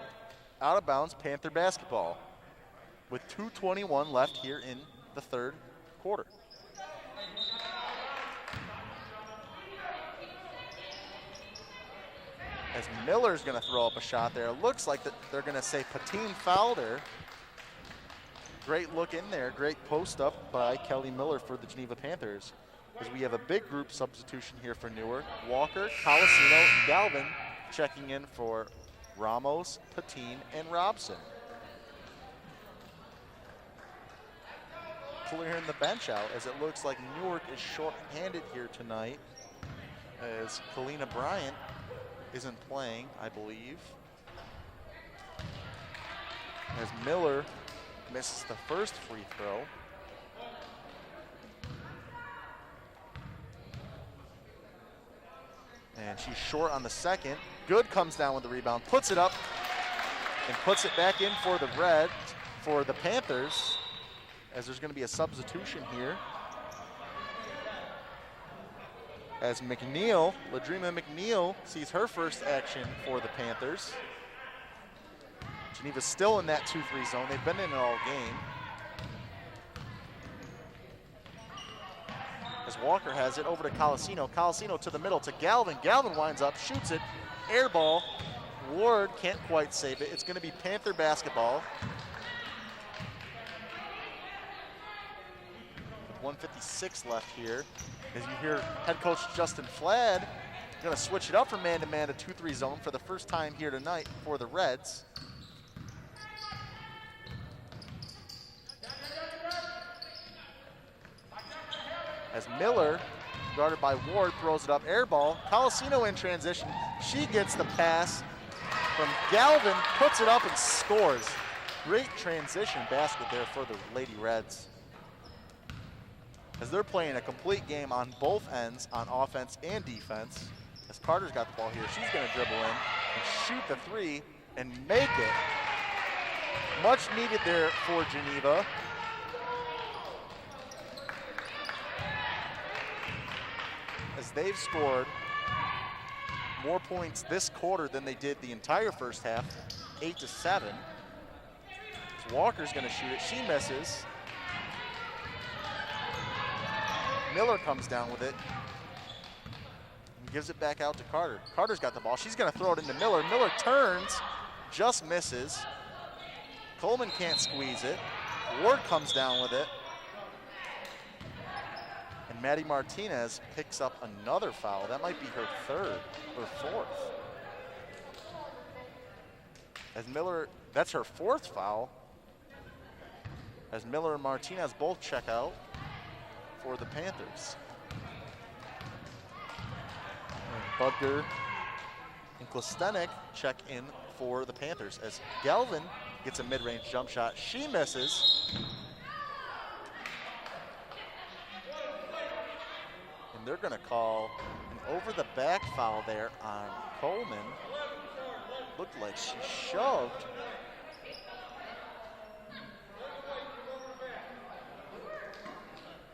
Out of bounds, Panther basketball. With 2:21 left here in the third quarter. As Miller's going to throw up a shot there. It looks like they're going to say Patine fouled her. Great look in there. Great post up by Kelly Miller for the Geneva Panthers. As we have a big group substitution here for Newark. Walker, Colasino, Galvin checking in for Ramos, Patine, and Robson. Clearing the bench out as it looks like Newark is short-handed here tonight as Kalina Bryant isn't playing, I believe. As Miller misses the first free throw. And she's short on the second. Good comes down with the rebound, puts it up, and puts it back in for the Reds, for the Panthers, as there's going to be a substitution here. As McNeil, Ladrima McNeil, sees her first action for the Panthers. Geneva's still in that 2-3 zone. They've been in it all game. As Walker has it over to Colasino. Colasino to the middle to Galvin. Galvin winds up, shoots it, air ball. Ward can't quite save it. It's going to be Panther basketball. With 1:56 left here. As you hear head coach Justin Flad going to switch it up from man-to-man to 2-3 zone for the first time here tonight for the Reds. As Miller, guarded by Ward, throws it up, air ball. Colasino in transition. She gets the pass from Galvin, puts it up and scores. Great transition basket there for the Lady Reds. As they're playing a complete game on both ends, on offense and defense. As Carter's got the ball here, she's going to dribble in and shoot the 3 and make it. Much needed there for Geneva. As they've scored more points this quarter than they did the entire first half, 8-7. As Walker's going to shoot it, she misses. Miller comes down with it and gives it back out to Carter. Carter's got the ball. She's going to throw it into Miller. Miller turns, just misses. Coleman can't squeeze it. Ward comes down with it. And Maddie Martinez picks up another foul. That might be her third or fourth. As Miller, that's her fourth foul. As Miller and Martinez both check out for the Panthers. And Budger and Klostenik check in for the Panthers as Galvin gets a mid-range jump shot. She misses. And they're going to call an over-the-back foul there on Coleman. Looked like she shoved.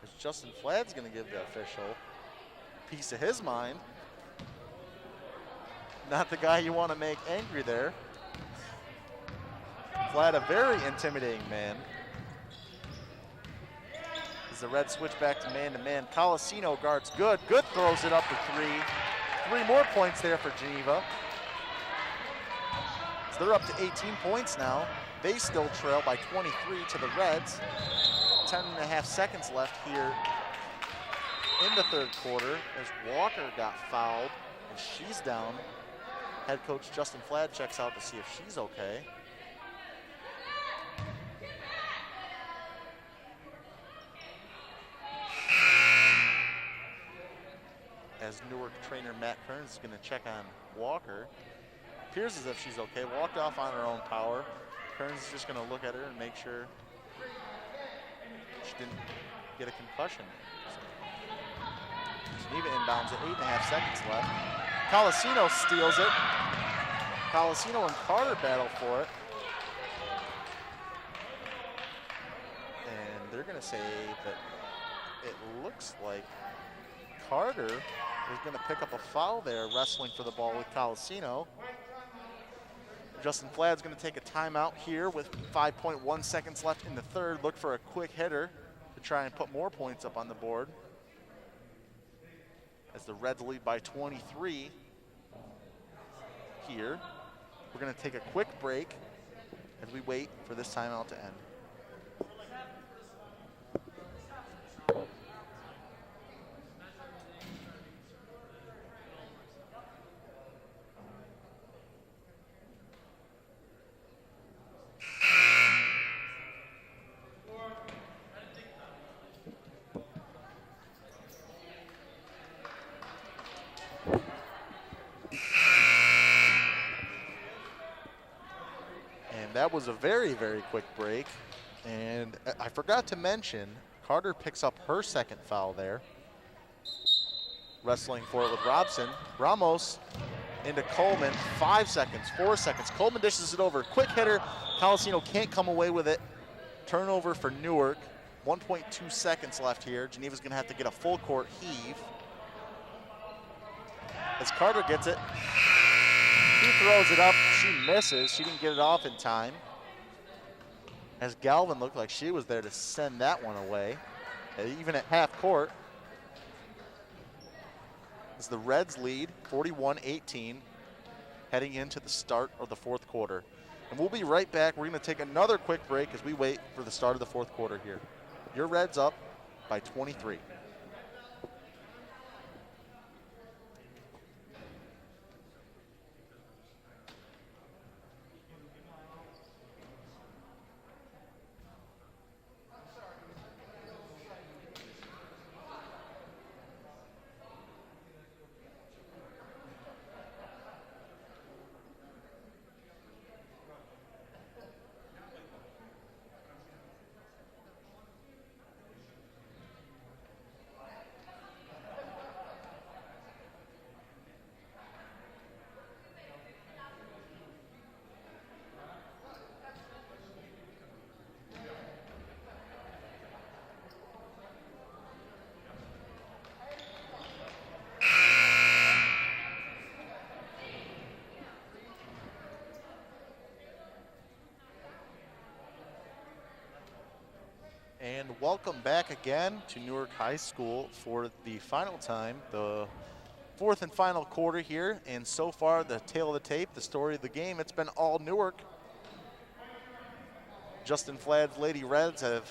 As Justin Fladd's going to give the official a piece of his mind. Not the guy you want to make angry there. Fladd, a very intimidating man. As the Reds switch back to man-to-man. Colasino guards good. Good throws it up to three. 3 more points there for Geneva. So they're up to 18 points now. They still trail by 23 to the Reds. 10.5 seconds left here in the third quarter as Walker got fouled and she's down. Head coach Justin Fladd checks out to see if she's okay. As Newark trainer Matt Kearns is going to check on Walker. Appears as if she's okay. Walked off on her own power. Kearns is just going to look at her and make sure she didn't get a concussion. Geneva inbounds at 8.5 seconds left. Colasino steals it. Colasino and Carter battle for it. And they're going to say that it looks like Carter is going to pick up a foul there, wrestling for the ball with Colasino. Justin Fladd's going to take a timeout here with 5.1 seconds left in the third. Look for a quick hitter to try and put more points up on the board. As the Reds lead by 23 here. We're going to take a quick break as we wait for this timeout to end. That was a very, very quick break. And I forgot to mention, Carter picks up her second foul there. Wrestling for it with Robson. Ramos into Coleman, 5 seconds, 4 seconds. Coleman dishes it over, quick hitter. Colasino can't come away with it. Turnover for Newark. 1.2 seconds left here. Geneva's gonna have to get a full court heave. As Carter gets it, he throws it up, she misses. She didn't get it off in time. As Galvin looked like she was there to send that one away, even at half court. As the Reds lead, 41-18, heading into the start of the fourth quarter. And we'll be right back. We're gonna take another quick break as we wait for the start of the fourth quarter here. Your Reds up by 23. And welcome back again to Newark High School for the final time, the fourth and final quarter here. And so far, the tale of the tape, the story of the game, it's been all Newark. Justin Fladd's Lady Reds have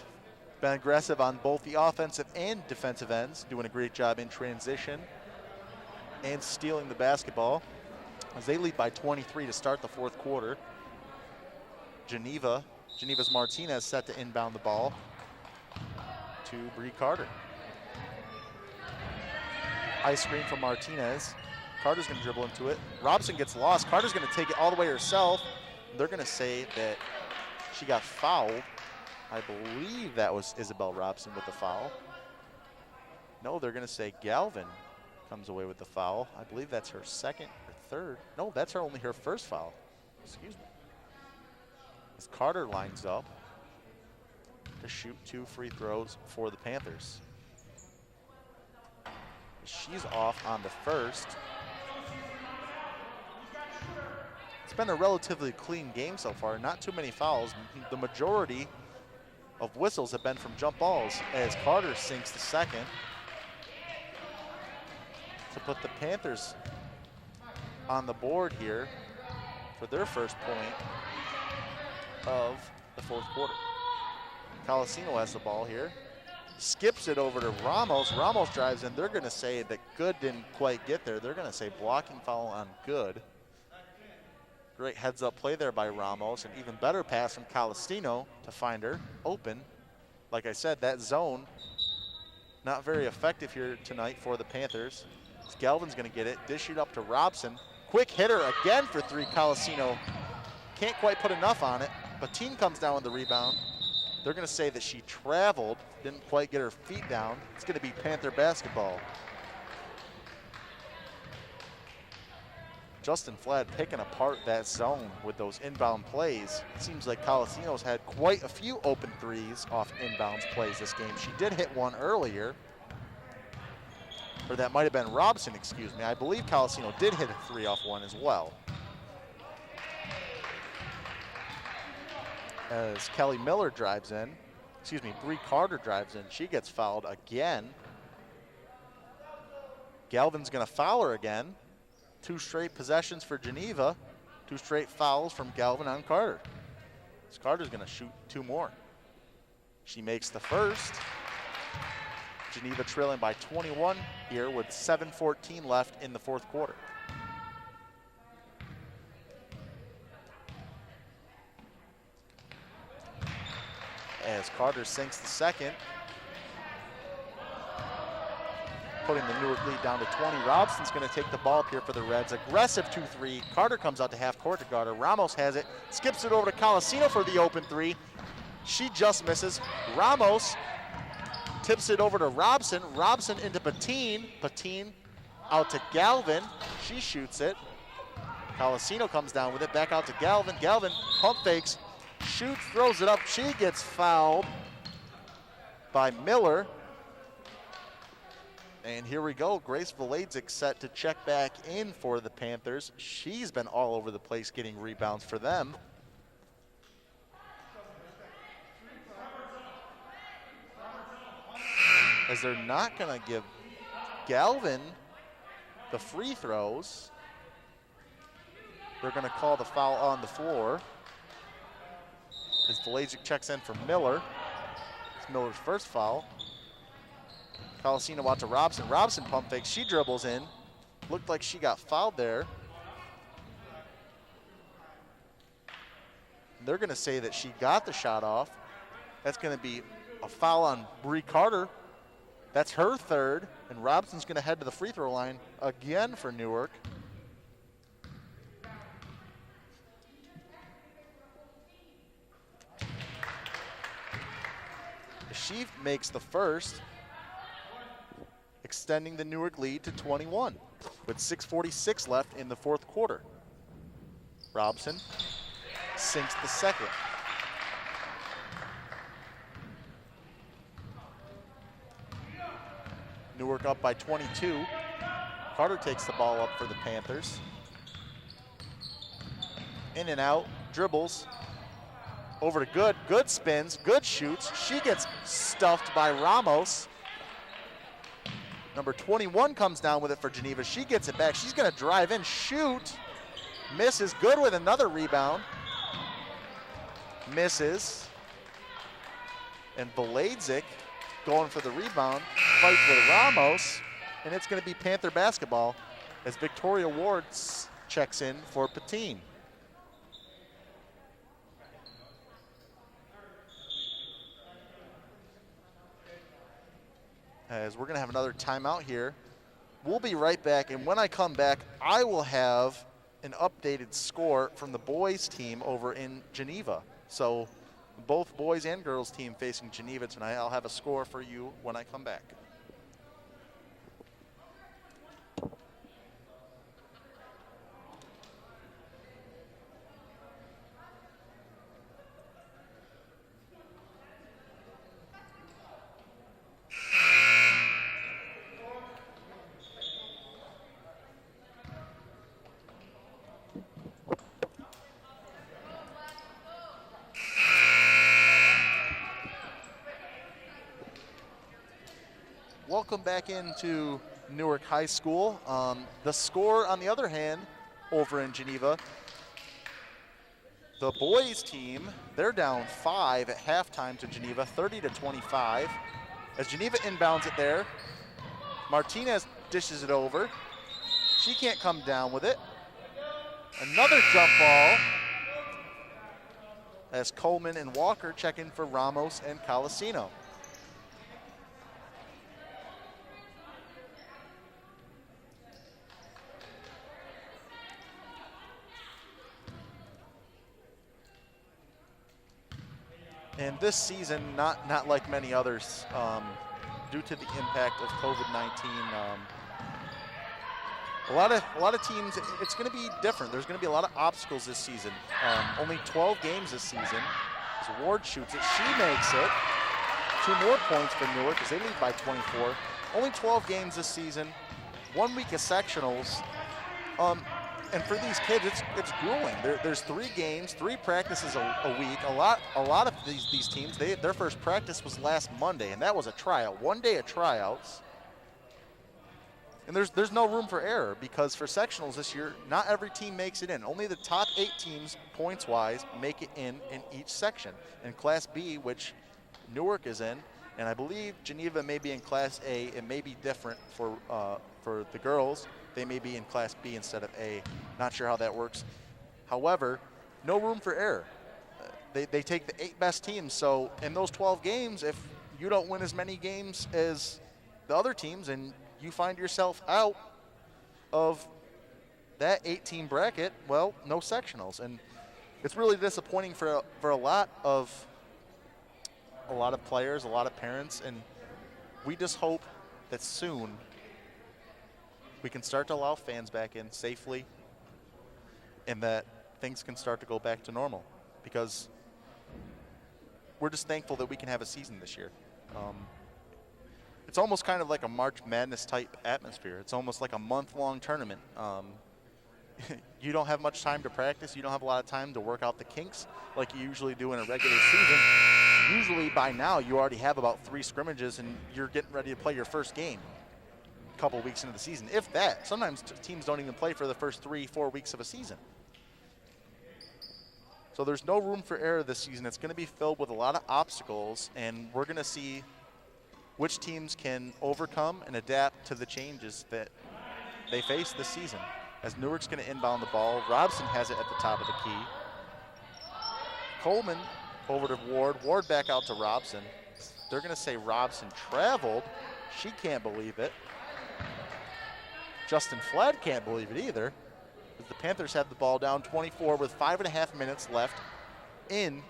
been aggressive on both the offensive and defensive ends, doing a great job in transition and stealing the basketball as they lead by 23 to start the fourth quarter. Geneva's Martinez set to inbound the ball to Bree Carter. High screen from Martinez. Carter's gonna dribble into it. Robson gets lost. Carter's gonna take it all the way herself. They're gonna say that she got fouled. I believe that was Isabel Robson with the foul. No, they're gonna say Galvin comes away with the foul. I believe that's her second or third. No, that's only her first foul. Excuse me. As Carter lines up to shoot 2 free throws for the Panthers. She's off on the first. It's been a relatively clean game so far, not too many fouls. The majority of whistles have been from jump balls as Carter sinks the second to put the Panthers on the board here for their first point of the fourth quarter. Colasino has the ball here. Skips it over to Ramos. Ramos drives in. They're going to say that Good didn't quite get there. They're going to say blocking foul on Good. Great heads-up play there by Ramos. An even better pass from Colasino to find her open. Like I said, that zone not very effective here tonight for the Panthers. Galvin's going to get it. Dish it up to Robson. Quick hitter again for 3. Colasino can't quite put enough on it. Patine comes down with the rebound. They're going to say that she traveled, didn't quite get her feet down. It's going to be Panther basketball. Justin Flad picking apart that zone with those inbound plays. It seems like Colasino's had quite a few open threes off inbounds plays this game. She did hit one earlier. Or that might have been Robson, excuse me. I believe Colasino did hit a 3 off one as well. As Kelly Miller drives in, excuse me, Bree Carter drives in. She gets fouled again. Galvin's gonna foul her again. 2 straight possessions for Geneva. 2 straight fouls from Galvin on Carter. So Carter's gonna shoot 2 more. She makes the first. Geneva trailing by 21 here with 7:14 left in the fourth quarter. As Carter sinks the second, putting the Newark lead down to 20. Robson's going to take the ball up here for the Reds. Aggressive 2-3. Carter comes out to half court to guard her. Ramos has it, skips it over to Colasino for the open 3. She just misses. Ramos tips it over to Robson. Robson into Patine. Patine out to Galvin. She shoots it. Colasino comes down with it, back out to Galvin. Galvin pump fakes, shoots, throws it up. She gets fouled by Miller. And here we go. Grace Vladezik set to check back in for the Panthers. She's been all over the place getting rebounds for them. As they're not going to give Galvin the free throws, they're going to call the foul on the floor. As Vladezik checks in for Miller. It's Miller's first foul. Colasino out to Robson. Robson pump fakes. She dribbles in. Looked like she got fouled there. They're going to say that she got the shot off. That's going to be a foul on Bree Carter. That's her third. And Robson's going to head to the free throw line again for Newark. She makes the first, extending the Newark lead to 21 with 6:46 left in the fourth quarter. Robson sinks the second. Newark up by 22. Carter takes the ball up for the Panthers. In and out, dribbles. Over to Good. Good spins. Good shoots. She gets stuffed by Ramos. Number 21 comes down with it for Geneva. She gets it back. She's going to drive in, shoot. Misses. Good with another rebound. Misses. And Vladezik going for the rebound. Fights with Ramos. And it's going to be Panther basketball as Victoria Ward checks in for Patine. As we're going to have another timeout here. We'll be right back, and when I come back, I will have an updated score from the boys team over in Geneva. So both boys and girls team facing Geneva tonight. I'll have a score for you when I come back. welcome back into Newark High School. The score, on the other hand, over in Geneva, the boys team, they're down 5 at halftime to Geneva, 30-25. As Geneva inbounds it there, Martinez dishes it over. She can't come down with it. Another jump ball as Coleman and Walker check in for Ramos and Colasino. And this season, not like many others, due to the impact of COVID-19, a lot of teams, it's going to be different. There's going to be a lot of obstacles this season. Only 12 games this season. As Ward shoots it, she makes it. 2 more points for Newark as they lead by 24. Only 12 games this season. 1 week of sectionals. And for these kids, it's grueling. There's 3 games, 3 practices a week. A lot of these teams, their first practice was last Monday, and that was a tryout. 1 day of tryouts. And there's no room for error because for sectionals this year, not every team makes it in. Only the top 8 teams, points-wise, make it in each section. In Class B, which Newark is in, and I believe Geneva may be in Class A. It may be different for the girls. They may be in Class B instead of A. Not sure how that works. However, no room for error. They take the 8 best teams. So in those 12 games, if you don't win as many games as the other teams and you find yourself out of that 8-team bracket, well, no sectionals. And it's really disappointing for a lot of players, a lot of parents, and we just hope that soon we can start to allow fans back in safely and that things can start to go back to normal, because we're just thankful that we can have a season this year. It's almost kind of like a March Madness type atmosphere. It's almost like a month-long tournament. You don't have much time to practice. You don't have a lot of time to work out the kinks like you usually do in a regular season. Usually by now you already have about 3 scrimmages and you're getting ready to play your first game a couple weeks into the season, if that. Sometimes teams don't even play for the first 3-4 weeks of a season. So there's no room for error this season. It's going to be filled with a lot of obstacles, and we're going to see which teams can overcome and adapt to the changes that they face this season. As Newark's going to inbound the ball, Robson has it at the top of the key. Coleman over to Ward. Ward back out to Robson. They're going to say Robson traveled. She can't believe it. Justin Flad can't believe it either, as the Panthers have the ball down 24 with 5.5 minutes left in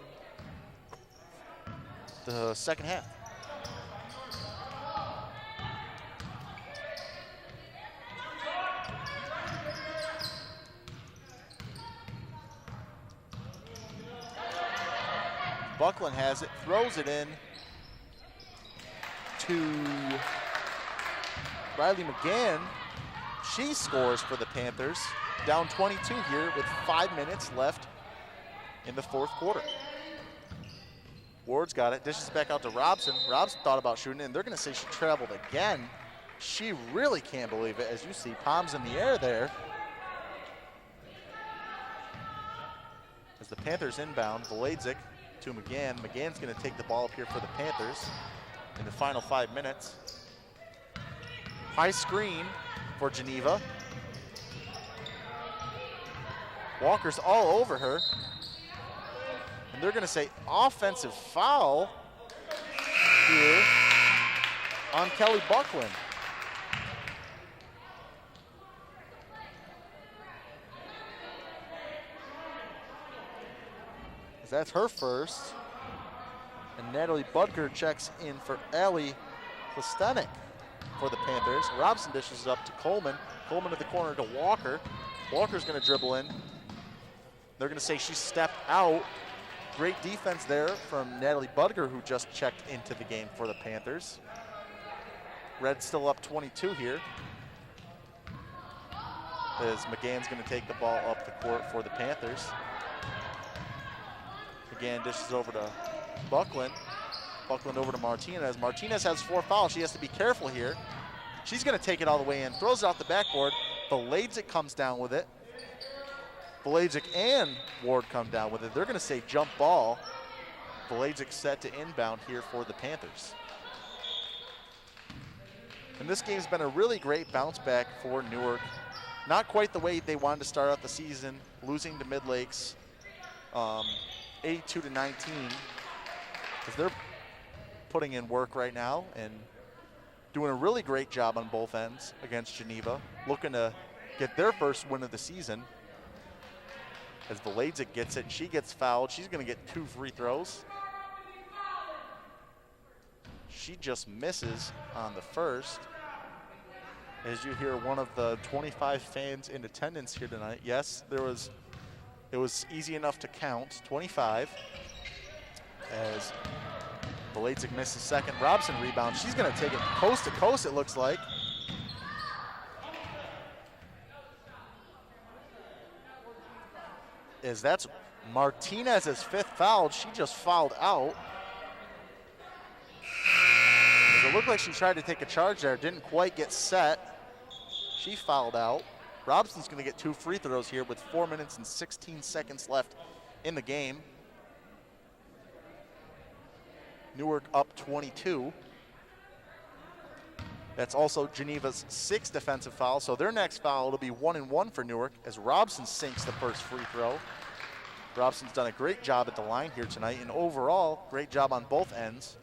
the second half. Buckland has it, throws it in to Riley McGann. She scores for the Panthers, down 22 here with 5 minutes left in the fourth quarter. Ward's got it, dishes back out to Robson. Robson thought about shooting it, and they're going to say she traveled again. She really can't believe it, as you see, palms in the air there. As the Panthers inbound, Veladzik to McGann. McGann's going to take the ball up here for the Panthers in the final 5 minutes. High screen for Geneva. Walker's all over her. And they're going to say offensive foul here on Kelly Buckland. That's her first. And Natalie Budger checks in for Allie Plastenik for the Panthers. Robson dishes it up to Coleman. Coleman to the corner to Walker. Walker's going to dribble in. They're going to say she stepped out. Great defense there from Natalie Budger, who just checked into the game for the Panthers. Red's still up 22 here, as McGann's going to take the ball up the court for the Panthers. McGann dishes over to Buckland. Buckland over to Martinez. Martinez has 4 fouls. She has to be careful here. She's going to take it all the way in, throws it off the backboard. Valadzik comes down with it. Valadzik and Ward come down with it. They're going to say jump ball. Valadzik set to inbound here for the Panthers. And this game's been a really great bounce back for Newark. Not quite the way they wanted to start out the season, losing to Mid Lakes 82-19. Because they're putting in work right now and doing a really great job on both ends against Geneva, looking to get their first win of the season. As Valadzik gets it, she gets fouled. She's going to get 2 free throws. She just misses on the first. As you hear one of the 25 fans in attendance here tonight, yes, it was easy enough to count, 25. As Valadzik misses second, Robson rebounds. She's going to take it coast to coast, it looks like. As that's Martinez's 5th foul. She just fouled out. It looked like she tried to take a charge there, didn't quite get set. She fouled out. Robson's going to get 2 free throws here with 4 minutes and 16 seconds left in the game. Newark up 22. That's also Geneva's 6th defensive foul, so their next foul will be 1-1 for Newark as Robson sinks the first free throw. Robson's done a great job at the line here tonight, and overall, great job on both ends,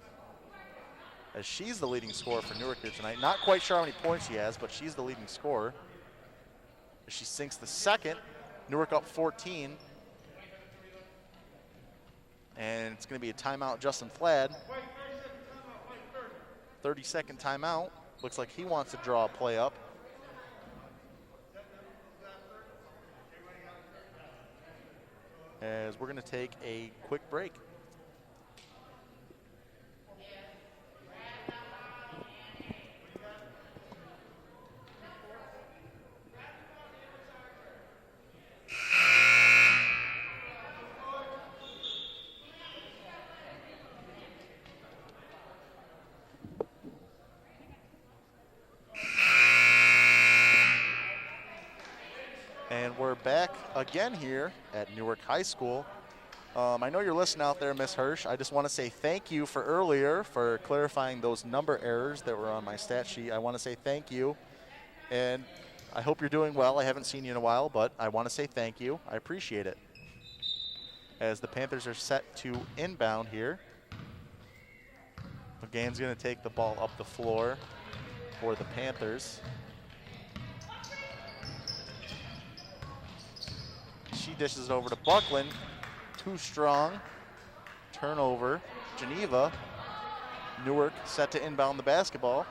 as she's the leading scorer for Newark here tonight. Not quite sure how many points she has, but she's the leading scorer. As she sinks the second, Newark up 14. And it's going to be a timeout, Justin Flad. 30-second timeout. Looks like he wants to draw a play up. As we're going to take a quick break. And we're back again here at Newark High School. I know you're listening out there, Miss Hirsch. I just want to say thank you for earlier for clarifying those number errors that were on my stat sheet. I want to say thank you. And I hope you're doing well. I haven't seen you in a while, but I want to say thank you. I appreciate it. As the Panthers are set to inbound here. McGann's going to take the ball up the floor for the Panthers. She dishes it over to Buckland. Too strong. Turnover. Geneva. Newark set to inbound the basketball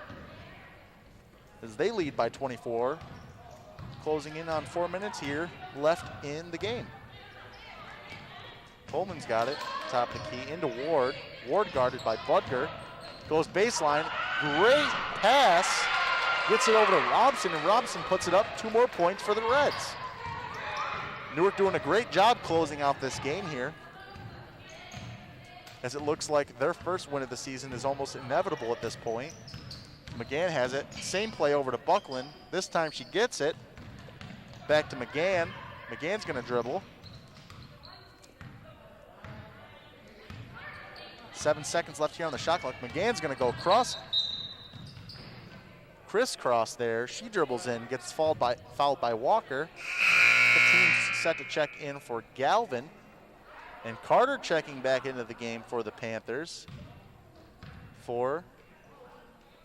as they lead by 24. Closing in on 4 minutes here left in the game. Coleman's got it. Top of the key into Ward. Ward guarded by Butker. Goes baseline. Great pass. Gets it over to Robson, and Robson puts it up. 2 more points for the Reds. Newark doing a great job closing out this game here, as it looks like their first win of the season is almost inevitable at this point. McGann has it. Same play over to Buckland. This time she gets it. Back to McGann. McGann's going to dribble. 7 seconds left here on the shot clock. McGann's going to go crisscross there. She dribbles in, gets fouled by Walker. The team's set to check in for Galvin. And Carter checking back into the game for the Panthers for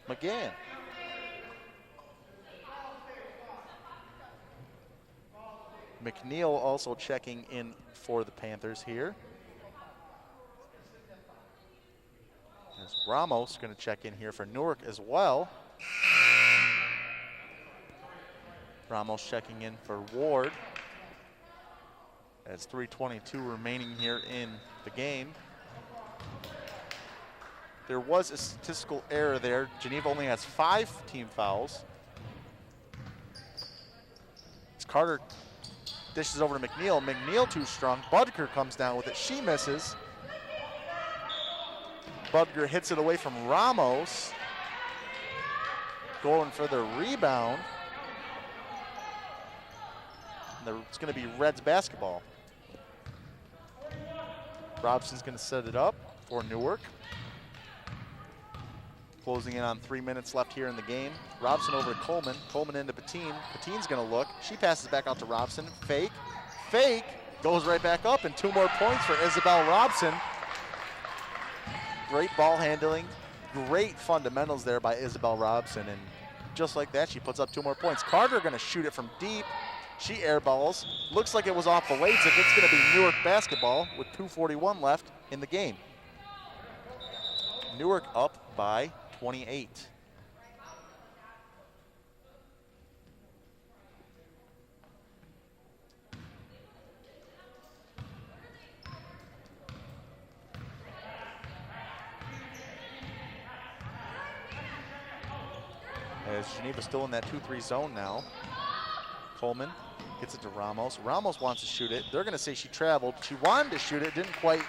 McGann. McNeil also checking in for the Panthers here. As Ramos going to check in here for Newark as well. Ramos checking in for Ward. As 3:22 remaining here in the game. There was a statistical error there. Geneva only has 5 team fouls. As Carter dishes over to McNeil. McNeil too strong. Butker comes down with it. She misses. Budger hits it away from Ramos. Going for the rebound. It's going to be Reds basketball. Robson's going to set it up for Newark. Closing in on 3 minutes left here in the game. Robson over to Coleman. Coleman into Patine. Patine's going to look. She passes back out to Robson. Fake. Fake. Goes right back up, and 2 more points for Isabel Robson. Great ball handling. Great fundamentals there by Isabel Robson. And just like that, she puts up 2 more points. Carter going to shoot it from deep. She airballs. Looks like it was off Valedzik. It's going to be Newark basketball with 2:41 left in the game. Newark up by 28. As Geneva still in that 2-3 zone now. Coleman gets it to Ramos. Ramos wants to shoot it. They're going to say she traveled. She wanted to shoot it, didn't quite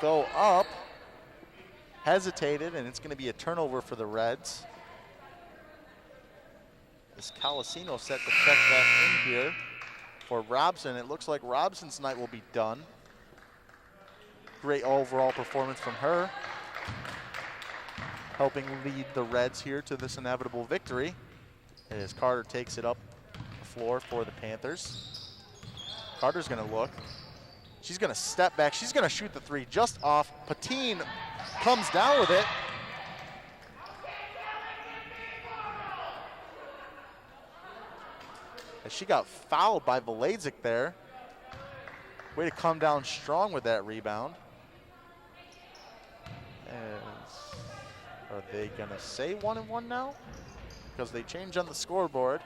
go up. Hesitated, and it's going to be a turnover for the Reds. As Colasino set to check that in here for Robson. It looks like Robson's night will be done. Great overall performance from her, helping lead the Reds here to this inevitable victory. As Carter takes it up the floor for the Panthers. Carter's going to look. She's going to step back. She's going to shoot the 3 just off. Patine comes down with it. As she got fouled by Valedzik there. Way to come down strong with that rebound. Are they going to say 1-1 now? Because they changed on the scoreboard.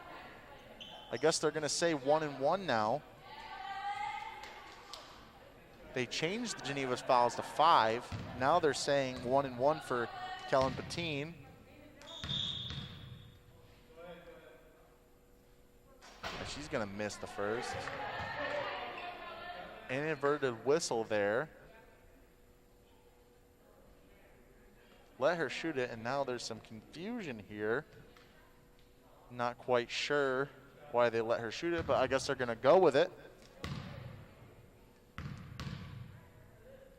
I guess they're going to say 1-1 now. They changed Geneva's fouls to 5. Now they're saying 1-1 for Kellen Patine. She's going to miss the first. Inverted whistle there. Let her shoot it, and now there's some confusion here. Not quite sure why they let her shoot it, but I guess they're going to go with it.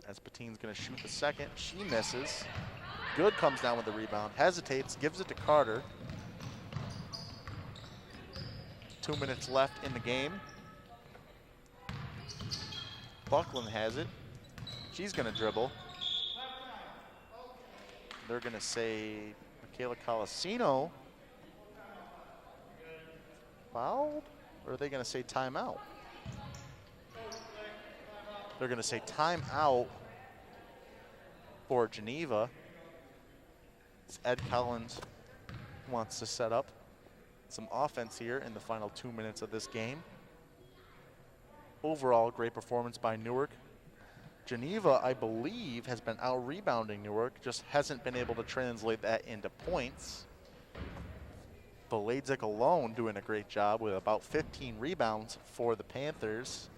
As Patine's going to shoot the second. She misses. Good comes down with the rebound. Hesitates, gives it to Carter. 2 minutes left in the game. Buckland has it. She's going to dribble. They're going to say Michaela Colasino fouled? Or are they going to say timeout? They're going to say timeout for Geneva. It's Ed Collins wants to set up some offense here in the final 2 minutes of this game. Overall, great performance by Newark. Geneva, I believe, has been out-rebounding Newark, just hasn't been able to translate that into points. Valedzik alone doing a great job with about 15 rebounds for the Panthers.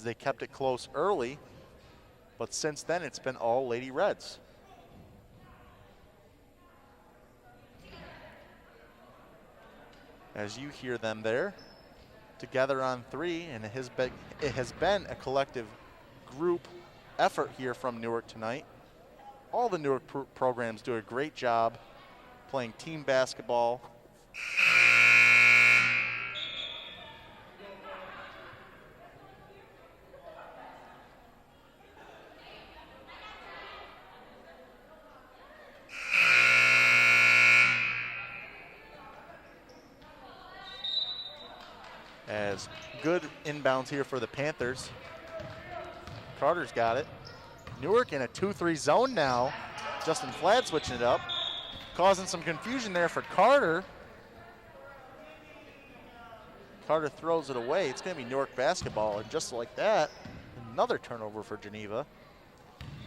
They kept it close early, but since then it's been all Lady Reds. As you hear them there, together on 3, and it has been a collective group effort here from Newark tonight. All the Newark programs do a great job playing team basketball. As good inbounds here for the Panthers. Carter's got it. Newark in a 2-3 zone now. Justin Flad switching it up, causing some confusion there for Carter. Carter throws it away. It's going to be Newark basketball, and just like that, another turnover for Geneva.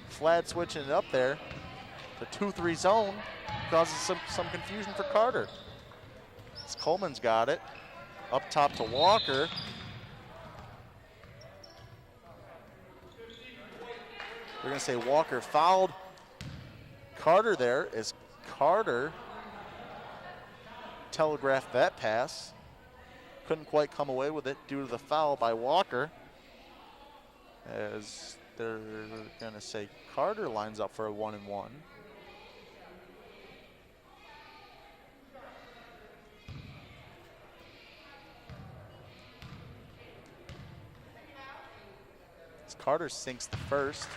Flad switching it up there. The 2-3 zone causes some confusion for Carter. As Coleman's got it. Up top to Walker. We're going to say Walker fouled Carter there as Carter telegraphed that pass. Couldn't quite come away with it due to the foul by Walker. As they're going to say Carter lines up for a 1-and-1. As Carter sinks the first.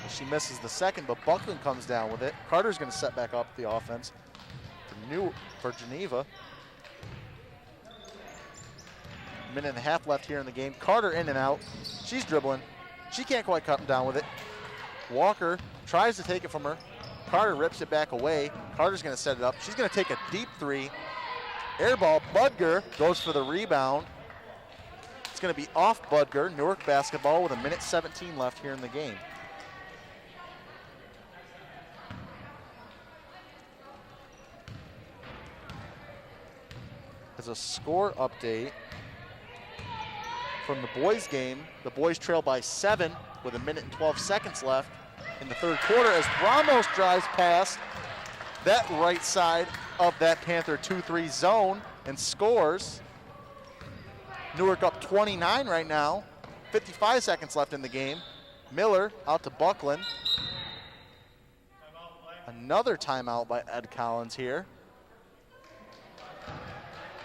She misses the second, but Buckland comes down with it. Carter's going to set back up the offense for Geneva. Minute and a half left here in the game. Carter in and out. She's dribbling. She can't quite come down with it. Walker tries to take it from her. Carter rips it back away. Carter's going to set it up. She's going to take a deep three. Air ball. Budger goes for the rebound. It's going to be off Budger. Newark basketball with a minute 17 left here in the game. As a score update from the boys game, the boys trail by 7 with a minute and 12 seconds left in the third quarter as Ramos drives past that right side of that Panther 2-3 zone and scores. Newark up 29 right now, 55 seconds left in the game. Miller out to Buckland. Another timeout by Ed Collins here.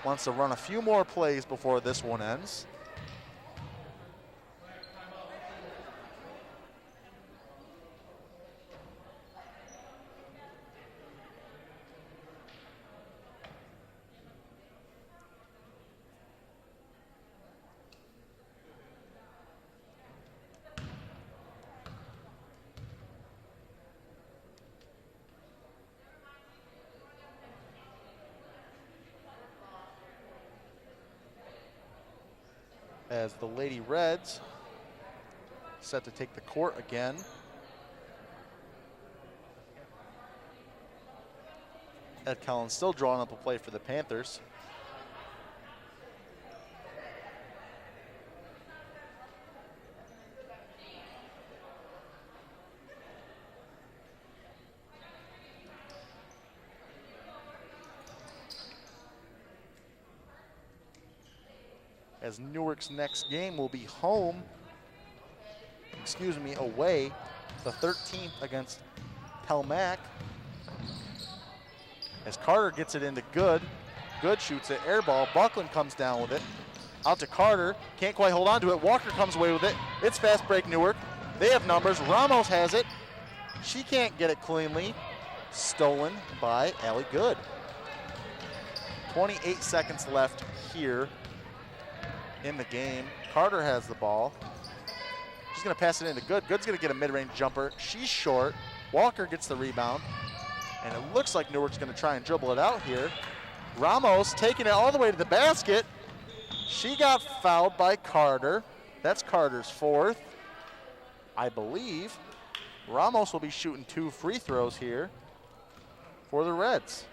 Wants to run a few more plays before this one ends. As the Lady Reds set to take the court again. Ed Collins still drawing up a play for the Panthers. As Newark's next game will be away, the 13th against Pelmac. As Carter gets it into Good. Good shoots it, air ball. Buckland comes down with it. Out to Carter, can't quite hold on to it. Walker comes away with it. It's fast break Newark. They have numbers, Ramos has it. She can't get it cleanly. Stolen by Allie Good. 28 seconds left here in the game. Carter has the ball. She's going to pass it into Good. Good's going to get a mid-range jumper. She's short. Walker gets the rebound. And it looks like Newark's going to try and dribble it out here. Ramos taking it all the way to the basket. She got fouled by Carter. That's Carter's fourth, I believe. Ramos will be shooting 2 free throws here for the Reds.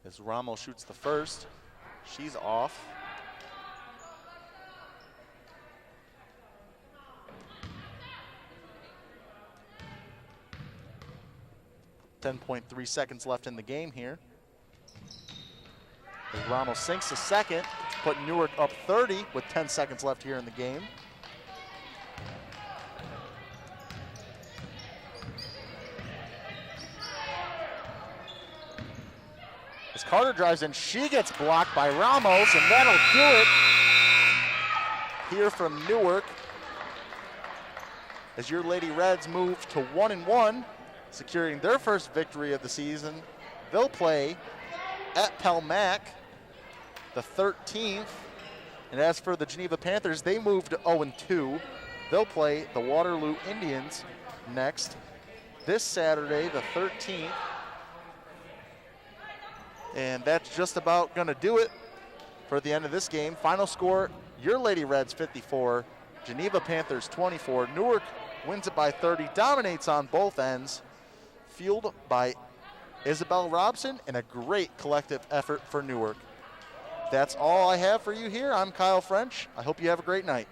As Ramos shoots the first, she's off. .3 seconds left in the game here. As Ramos sinks the second, put Newark up 30 with 10 seconds left here in the game. As Carter drives in, she gets blocked by Ramos, and that'll do it here from Newark. As your Lady Reds move to 1-1, securing their first victory of the season. They'll play at Pelmac, the 13th. And as for the Geneva Panthers, they moved to 0-2. They'll play the Waterloo Indians next this Saturday, the 13th, And that's just about going to do it for the end of this game. Final score, your Lady Reds 54, Geneva Panthers 24. Newark wins it by 30, dominates on both ends, fueled by Isabel Robson, and a great collective effort for Newark. That's all I have for you here. I'm Kyle French. I hope you have a great night.